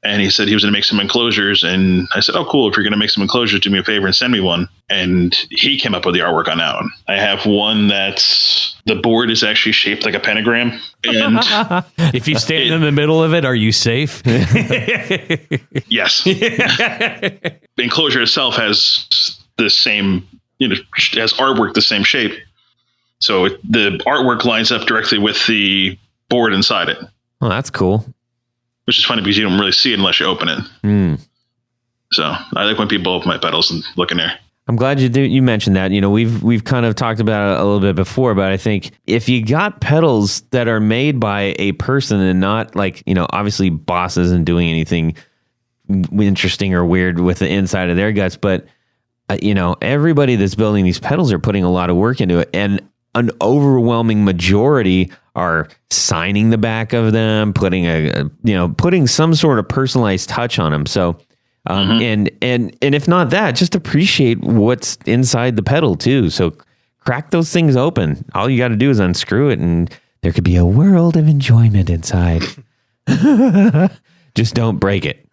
and he said he was going to make some enclosures. And I said, oh, cool. If you're going to make some enclosures, do me a favor and send me one. And he came up with the artwork on that one. I have one the board is actually shaped like a pentagram. And if you stand in the middle of it, are you safe? Yes. The enclosure itself has the same, has artwork the same shape. So the artwork lines up directly with the board inside it. Oh, that's cool. Which is funny because you don't really see it unless you open it. So I like when people open my pedals and look in there. I'm glad you mentioned that. We've kind of talked about it a little bit before, but I think if you got pedals that are made by a person and not like, obviously Boss isn't doing anything interesting or weird with the inside of their guts, but everybody that's building these pedals are putting a lot of work into it, and an overwhelming majority are signing the back of them, putting some sort of personalized touch on them. So, and if not that, just appreciate what's inside the pedal too. So crack those things open. All you got to do is unscrew it, and there could be a world of enjoyment inside. Just don't break it.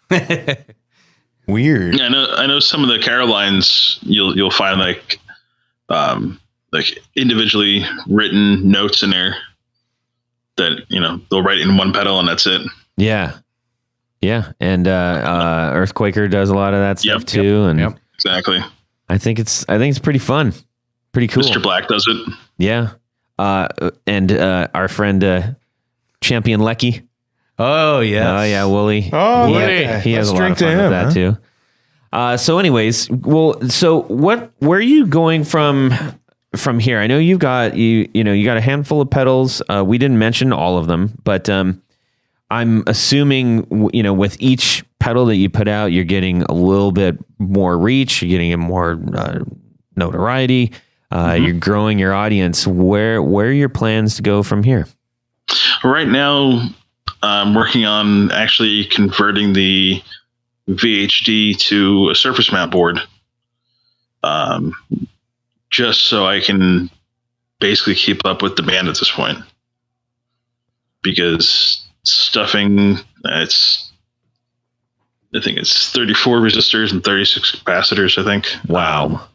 Weird. Yeah, I know some of the Carolines you'll find like individually written notes in there that they'll write in one pedal and that's it. Yeah. And Earthquaker does a lot of that stuff too. And exactly. I think it's pretty fun. Pretty cool. Mr. Black does it. Yeah. And our friend Champion Lecky. Oh yeah. Oh yeah, Wooly. Oh, he has a lot of fun with that too. So anyways, so where are you going from here? I know you got a handful of pedals. We didn't mention all of them, but I'm assuming with each pedal that you put out, you're getting a little bit more reach, you're getting more notoriety, you're growing your audience. Where are your plans to go from here? Right now, I'm working on actually converting the VHD to a surface mount board, just so I can basically keep up with the band at this point. Because stuffing, I think it's 34 resistors and 36 capacitors, I think. Wow.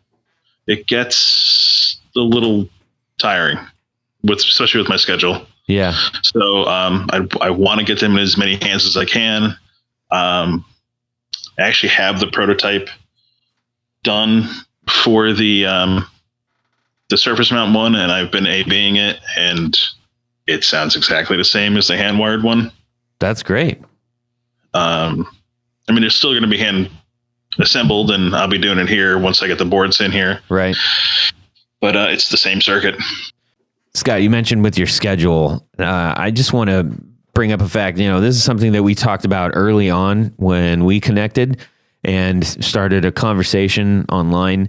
It gets a little tiring, especially with my schedule. Yeah. So I want to get them in as many hands as I can. I actually have the prototype done for the surface mount one, and I've been A/Bing it, and it sounds exactly the same as the hand wired one. That's great. It's still going to be hand assembled, and I'll be doing it here once I get the boards in here. Right. But it's the same circuit. Scott, you mentioned with your schedule, I just want to bring up a fact. This is something that we talked about early on when we connected and started a conversation online.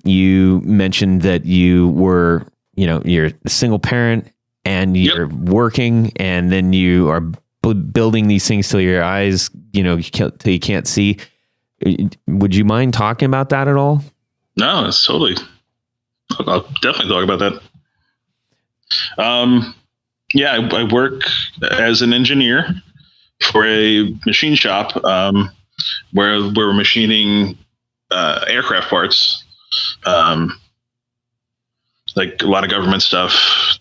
You mentioned that you were, you're a single parent and you're working, and then you are building these things till your eyes, till you can't see. Would you mind talking about that at all? No, it's totally. I'll definitely talk about that. I work as an engineer for a machine shop where we're machining aircraft parts, like a lot of government stuff,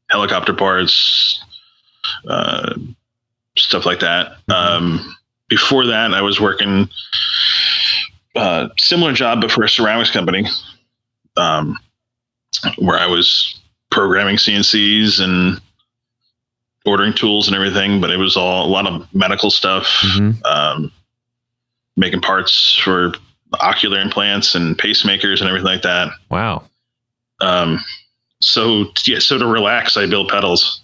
helicopter parts, stuff like that. Before that, I was working similar job, but for a ceramics company, where I was programming CNCs and ordering tools and everything, but it was a lot of medical stuff, making parts for ocular implants and pacemakers and everything like that. Wow. So to relax, I build pedals.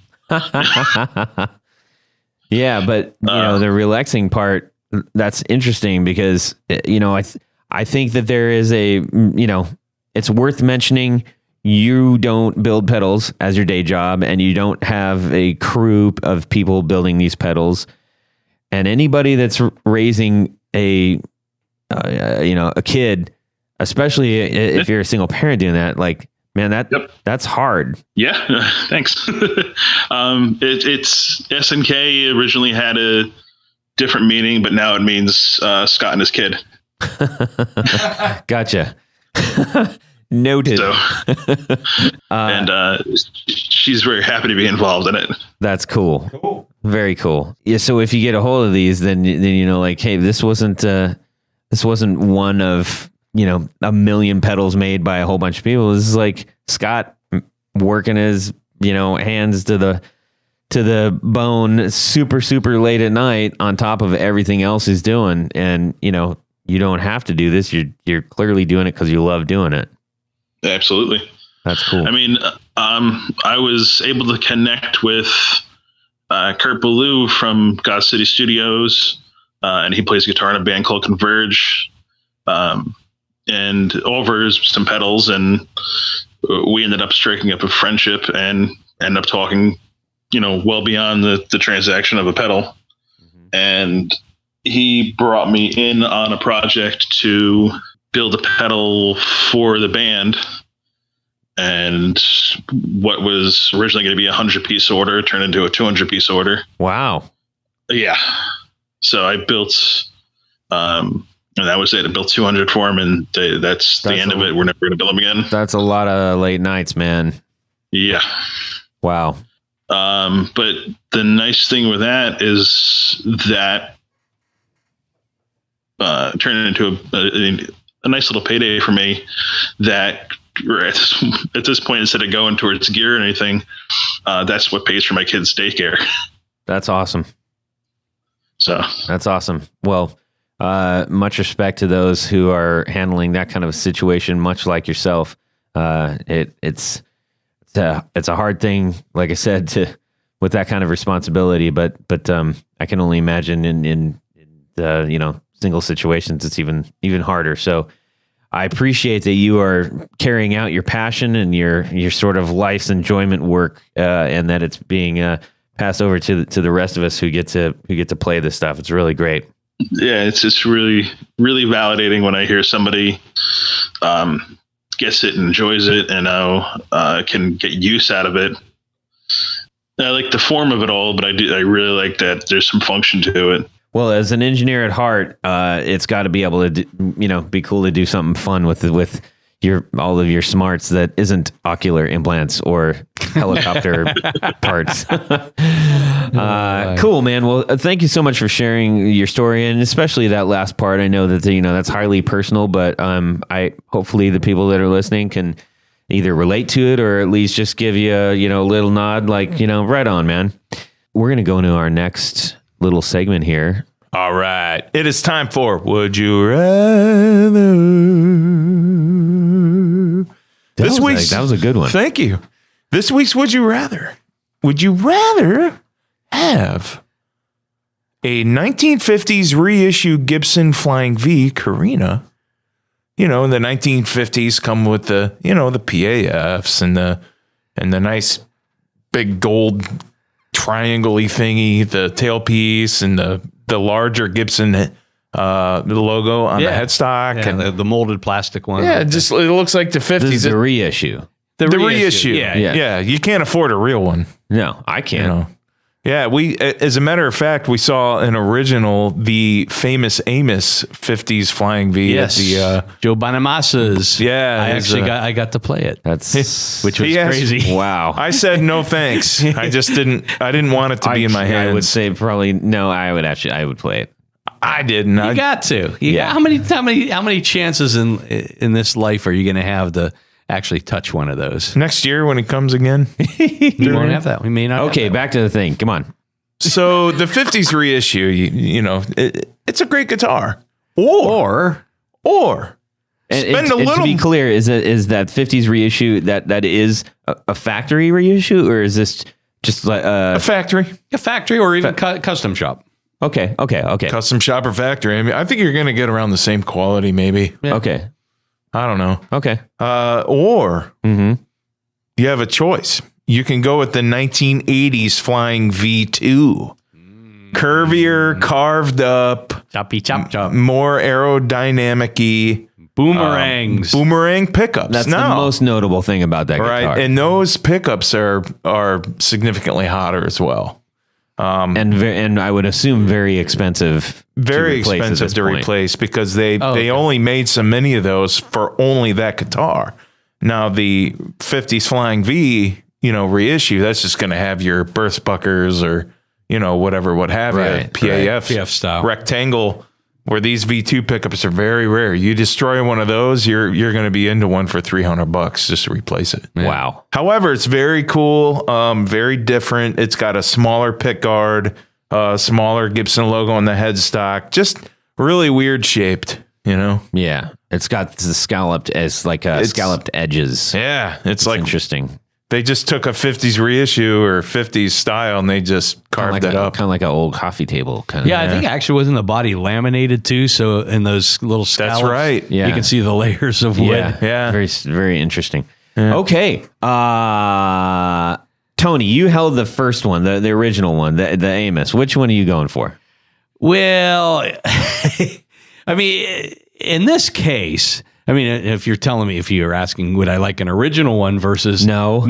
Yeah, but the relaxing part, that's interesting because I think that there is it's worth mentioning. You don't build pedals as your day job, and you don't have a crew of people building these pedals. And anybody that's raising a kid, especially if you're a single parent doing that, like, man, that's hard. Yeah, thanks. It's S&K originally had a different meaning, but now it means Scott and his kid. Gotcha. Noted. So, and she's very happy to be involved in it. That's cool. Very cool. Yeah. So if you get a hold of these, then like, hey, this wasn't one of a million pedals made by a whole bunch of people. This is like Scott working his hands to the bone, super late at night on top of everything else he's doing, and you don't have to do this. You're clearly doing it because you love doing it. Absolutely. That's cool. I mean, I was able to connect with Kurt Ballou from God City Studios, and he plays guitar in a band called Converge, and over some pedals, and we ended up striking up a friendship and ended up talking, well beyond the transaction of a pedal. And he brought me in on a project to build a pedal for the band. And what was originally going to be a 100-piece order turned into a 200-piece order. Wow. Yeah. So I built, and that was it. I built 200 for him, and that's the end of it. We're never going to build them again. That's a lot of late nights, man. Yeah. Wow. But the nice thing with that is that turned into a nice little payday for me that at this point, instead of going towards gear or anything, that's what pays for my kids' daycare. That's awesome. So that's awesome. Well, much respect to those who are handling that kind of a situation, much like yourself. It's a hard thing, like I said, with that kind of responsibility. But I can only imagine in the single situations, it's even harder. So I appreciate that you are carrying out your passion and your sort of life's enjoyment work, and that it's being passed over to the rest of us who get to play this stuff. It's really great. Yeah, it's just really, really validating when I hear somebody gets it and enjoys it and can get use out of it. I like the form of it all, but I really like that there's some function to it. Well, as an engineer at heart, it's got to be able to, be cool to do something fun with all of your smarts that isn't ocular implants or helicopter parts. Cool, man. Well, thank you so much for sharing your story, and especially that last part. I know that that's highly personal, but I hopefully the people that are listening can either relate to it or at least just give you a little nod, like right on, man. We're gonna go into our next little segment here. All right. It is time for Would You Rather. That was a good one. Thank you. This week's Would You Rather. Would you rather have a 1950s reissue Gibson Flying V Carina? In the 1950s come with the PAFs and the nice big gold triangle-y thingy, the tailpiece, and the larger Gibson logo on the headstock, and the molded plastic one. Yeah, it looks like the 50s. This is a reissue. The reissue. Yeah. You can't afford a real one. No, I can't. Yeah, as a matter of fact, we saw an original, the famous Amos 50s Flying V. Yes, at the Joe Bonamassa's. Yeah, I got to play it. which was crazy. Wow. I said no thanks. I didn't want it to be in my hands. I would say probably no. I would play it. I didn't. You got to. How many chances in this life are you going to have to actually touch one of those? Next year when it comes again? We won't have that. We may not. Okay, back to the thing. Come on. So the 50s reissue, it's a great guitar. Or spend a little. To be clear, is that 50s reissue that is a factory reissue, or is this just like a factory? A factory or even custom shop. Okay. Custom shop or factory. I mean, I think you're going to get around the same quality, maybe. Yeah. Okay. I don't know. Okay. Or you have a choice. You can go with the 1980s Flying V2. Curvier, carved up, choppy chop, more aerodynamic-y. Boomerangs. Boomerang pickups. That's the most notable thing about that guitar. Right, and those pickups are significantly hotter as well. And I would assume very expensive. Very expensive to replace because they only made so many of those for only that guitar. Now the 50s Flying V, reissue, that's just going to have your birth buckers or whatever, what have you, PAF style rectangle. Where these V2 pickups are very rare. You destroy one of those, you're going to be into one for $300 just to replace it. Yeah. Wow. However, it's very cool, very different. It's got a smaller pick guard, smaller Gibson logo on the headstock, just really weird shaped. you know? Yeah. It's got the scalloped scalloped edges. Yeah. It's like Interesting. they just took a 50s reissue or 50s style and they just carved it up. Kind of like an old coffee table. Kind of. Yeah, I think actually wasn't the body laminated too. So in those little scallops, That's right. Yeah. you can see the layers of wood. Yeah. Very, very interesting. Okay. Tony, you held the first one, the original one, the Amos. Which one are you going for? Well, I mean, in this case, I mean, if you're asking, would I like an original one versus No.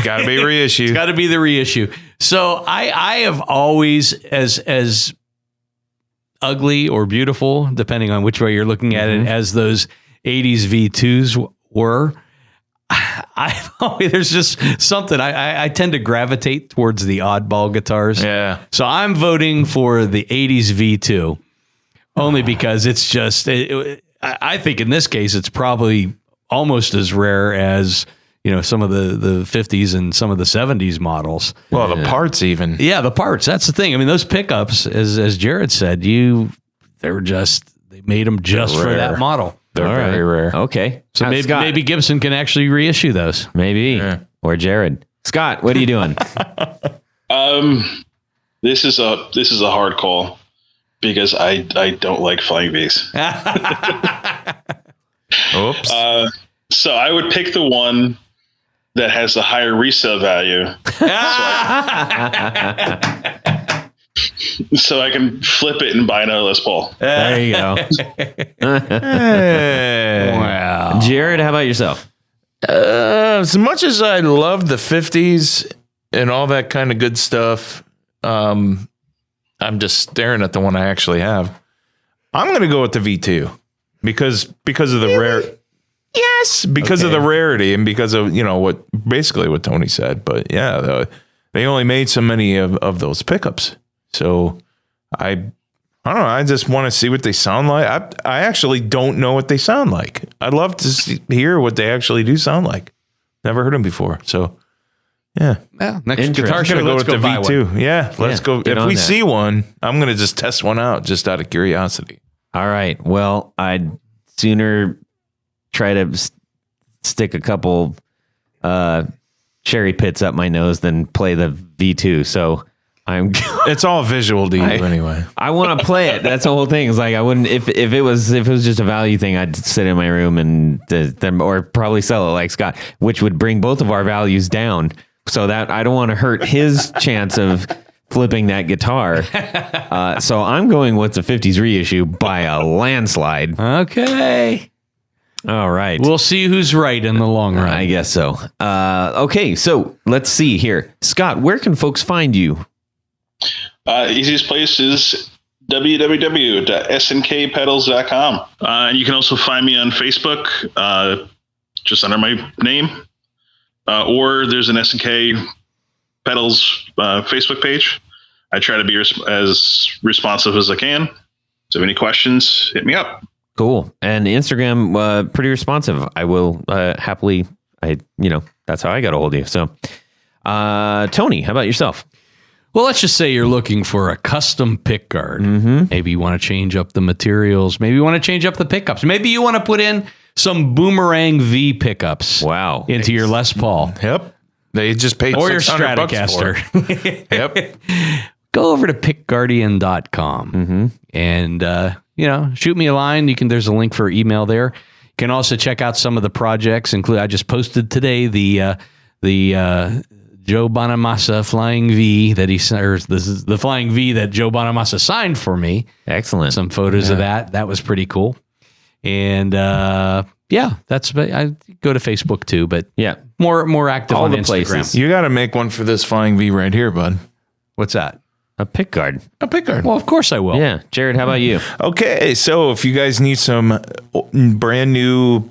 Gotta be reissue. It's got to be the reissue. So I have always, as ugly or beautiful, depending on which way you're looking at it, as those 80s V2s were, there's just something I tend to gravitate towards the oddball guitars. Yeah. So I'm voting for the 80s V2 only because it's just, I think in this case, it's probably almost as rare as, some of the 50s and some of the 70s models. Well, the parts even. Yeah, the parts. That's the thing. I mean, those pickups, as Jared said, they made them just for rare. that model. They're All very rare. Okay. So maybe Gibson can actually reissue those. Maybe. Yeah. Or Jared. Scott, what are you doing? This is a hard call because I don't like flying V's. Oops. So I would pick the one that has the higher resale value. So I can flip it and buy another Les Paul. There you go. Wow. Jared, how about yourself? As much as I love the 50s and all that kind of good stuff, I'm just staring at the one I actually have. I'm going to go with the V2 because of the rare. Yes, because of the rarity and because of what Tony said. But yeah, they only made so many of those pickups, so I don't know. I just want to see what they sound like. I actually don't know what they sound like. I'd love to hear what they actually do sound like. Never heard them before, so yeah. Next guitar I'm show, gonna go let's with the buy one. V2. Yeah, let's go. get If on we that. see one, I'm gonna just test one out just out of curiosity. All right. Well, I'd sooner try to stick a couple cherry pits up my nose than play the V2. So It's all visual to you anyway. I want to play it. That's the whole thing. It's like I wouldn't if it was just a value thing. I'd sit in my room and or probably sell it like Scott, which would bring both of our values down. So that I don't want to hurt his chance of flipping that guitar. So I'm going with the 50s reissue by a landslide. Okay. All right. We'll see who's right in the long run. I guess so. Okay, so let's see here. Scott, where can folks find you? Easiest place is www.S&Kpedals.com. And you can also find me on Facebook, just under my name. Or there's an S&K Pedals Facebook page. I try to be as responsive as I can. So any questions, hit me up. Cool. And Instagram, pretty responsive. I will happily, that's how I got a hold of you. So, Tony, how about yourself? Well, let's just say you're looking for a custom pick guard. Mm-hmm. Maybe you want to change up the materials. Maybe you want to change up the pickups. Maybe you want to put in some Boomerang V pickups. Wow. Into your Les Paul. Yep. They just paid Or your $600 Stratocaster. for it. Yep. Go over to pickguardian.com and, shoot me a line. There's a link for email there. You can also check out some of the projects. I just posted today the Joe Bonamassa Flying V that this is the Flying V that Joe Bonamassa signed for me. Excellent. Some photos of that. That was pretty cool. And I go to Facebook too, but Yeah. more active All on the Instagram. places. You got to make one for this Flying V right here, bud. What's that? A pick guard. A pick guard. Well, of course I will. Yeah. Jared, how about you? Okay, so if you guys need some brand new,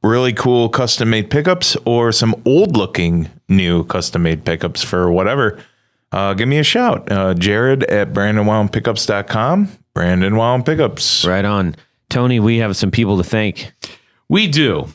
really cool custom made pickups or some old looking new custom made pickups for whatever, give me a shout. Jared at BrandonWildPickups.com. Brandon Wild Pickups. Right on. Tony, we have some people to thank. We do.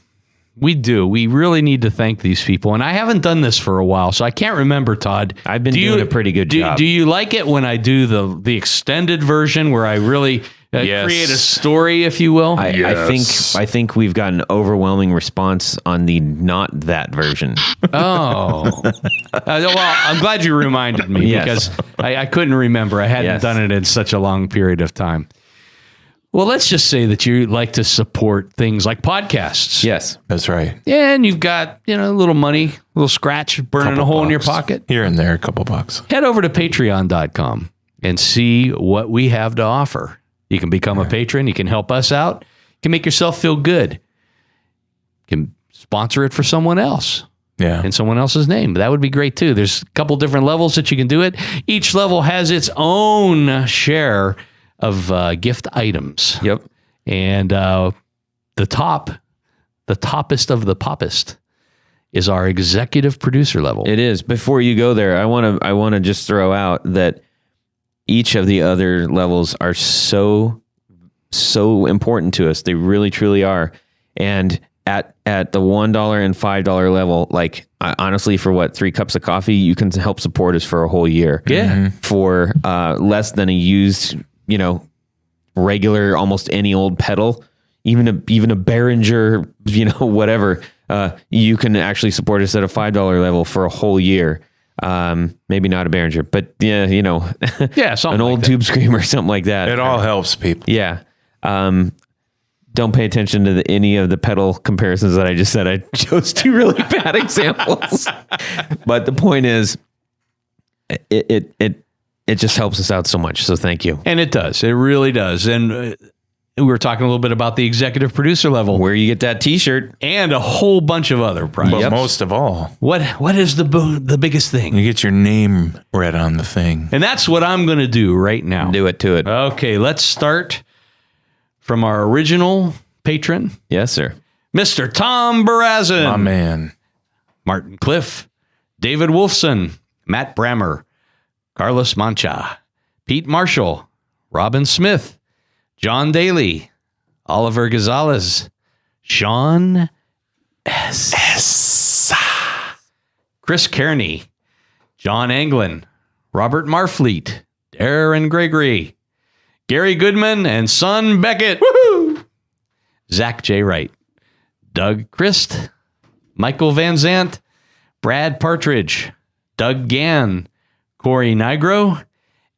We really need to thank these people. And I haven't done this for a while, so I can't remember, Todd. I've been doing a pretty good job. Do you like it when I do the extended version where I really Yes. create a story, if you will. I think we've got an overwhelming response on the not that version. Oh. Well, I'm glad you reminded me Yes. because I couldn't remember. I hadn't Yes. done it in such a long period of time. Well, let's just say that you like to support things like podcasts. Yes. That's right. And you've got, a little money, a little scratch burning a hole in your bucks. pocket. Here and there, a couple bucks. Head over to patreon.com and see what we have to offer. You can become a patron. You can help us out. You can make yourself feel good. You can sponsor it for someone else Yeah. in someone else's name. That would be great too. There's a couple different levels that you can do it. Each level has its own share of gift items. Yep. And the toppest of the poppest is our executive producer level. It is. Before you go there, I want to just throw out that each of the other levels are so important to us. They really truly are. And at the $1 and $5 level, like honestly, for 3 cups of coffee, you can help support us for a whole year. Yeah. For less than a used, regular, almost any old pedal, even a Behringer, whatever, you can actually support us at a $5 level for a whole year. Maybe not a Behringer, but yeah, Yeah, something an old like that. tube screamer or something like that. It all helps people. Yeah. Don't pay attention to any of the pedal comparisons that I just said. I chose 2 really bad examples. But the point is, it just helps us out so much. So thank you. And it does. It really does. And we were talking a little bit about the executive producer level Where you get that T-shirt. and a whole bunch of other prizes. But most of all, What is the biggest thing? you get your name read on the thing. And that's what I'm going to do right now. Do it to it. Okay, let's start from our original patron, Yes, sir. Mr. Tom Barazin. My man. Martin Cliff, David Wolfson, Matt Brammer, Carlos Mancha, Pete Marshall, Robin Smith, John Daly, Oliver Gonzalez, Sean S. Chris Kearney, John Anglin, Robert Marfleet, Darren Gregory, Gary Goodman, and Son Beckett. Woohoo! Zach J. Wright, Doug Christ, Michael Van Zant, Brad Partridge, Doug Gann, Corey Nigro,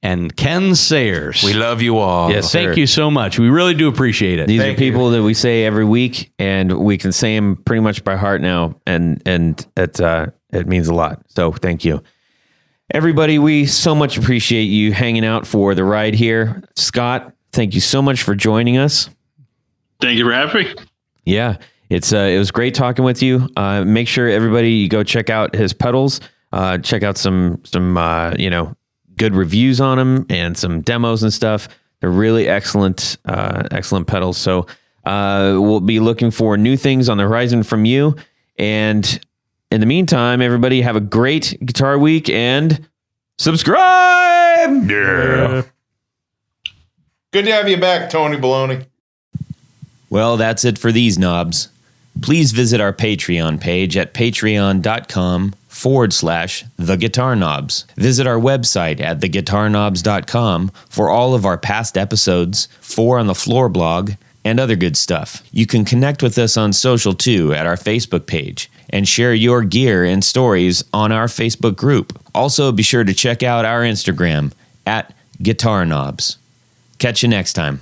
and Ken Sayers. We love you all. Yes, sir. Thank you so much. We really do appreciate it. These Thank are people that we say every week, and we can say them pretty much by heart now, and it means a lot. So thank you. Everybody, we so much appreciate you hanging out for the ride here. Scott, thank you so much for joining us. Thank you for having me. Yeah, it was great talking with you. Make sure everybody you go check out his pedals. Check out some good reviews on them and some demos and stuff. They're really excellent pedals. So we'll be looking for new things on the horizon from you. And in the meantime, everybody have a great guitar week and subscribe. Yeah. Good to have you back, Tony Baloney. Well, that's it for these knobs. Please visit our Patreon page at patreon.com/theguitarknobs. Visit our website at theguitarknobs.com for all of our past episodes, 4 on the Floor blog, and other good stuff. You can connect with us on social too at our Facebook page and share your gear and stories on our Facebook group. Also, be sure to check out our Instagram at Guitar Knobs. Catch you next time.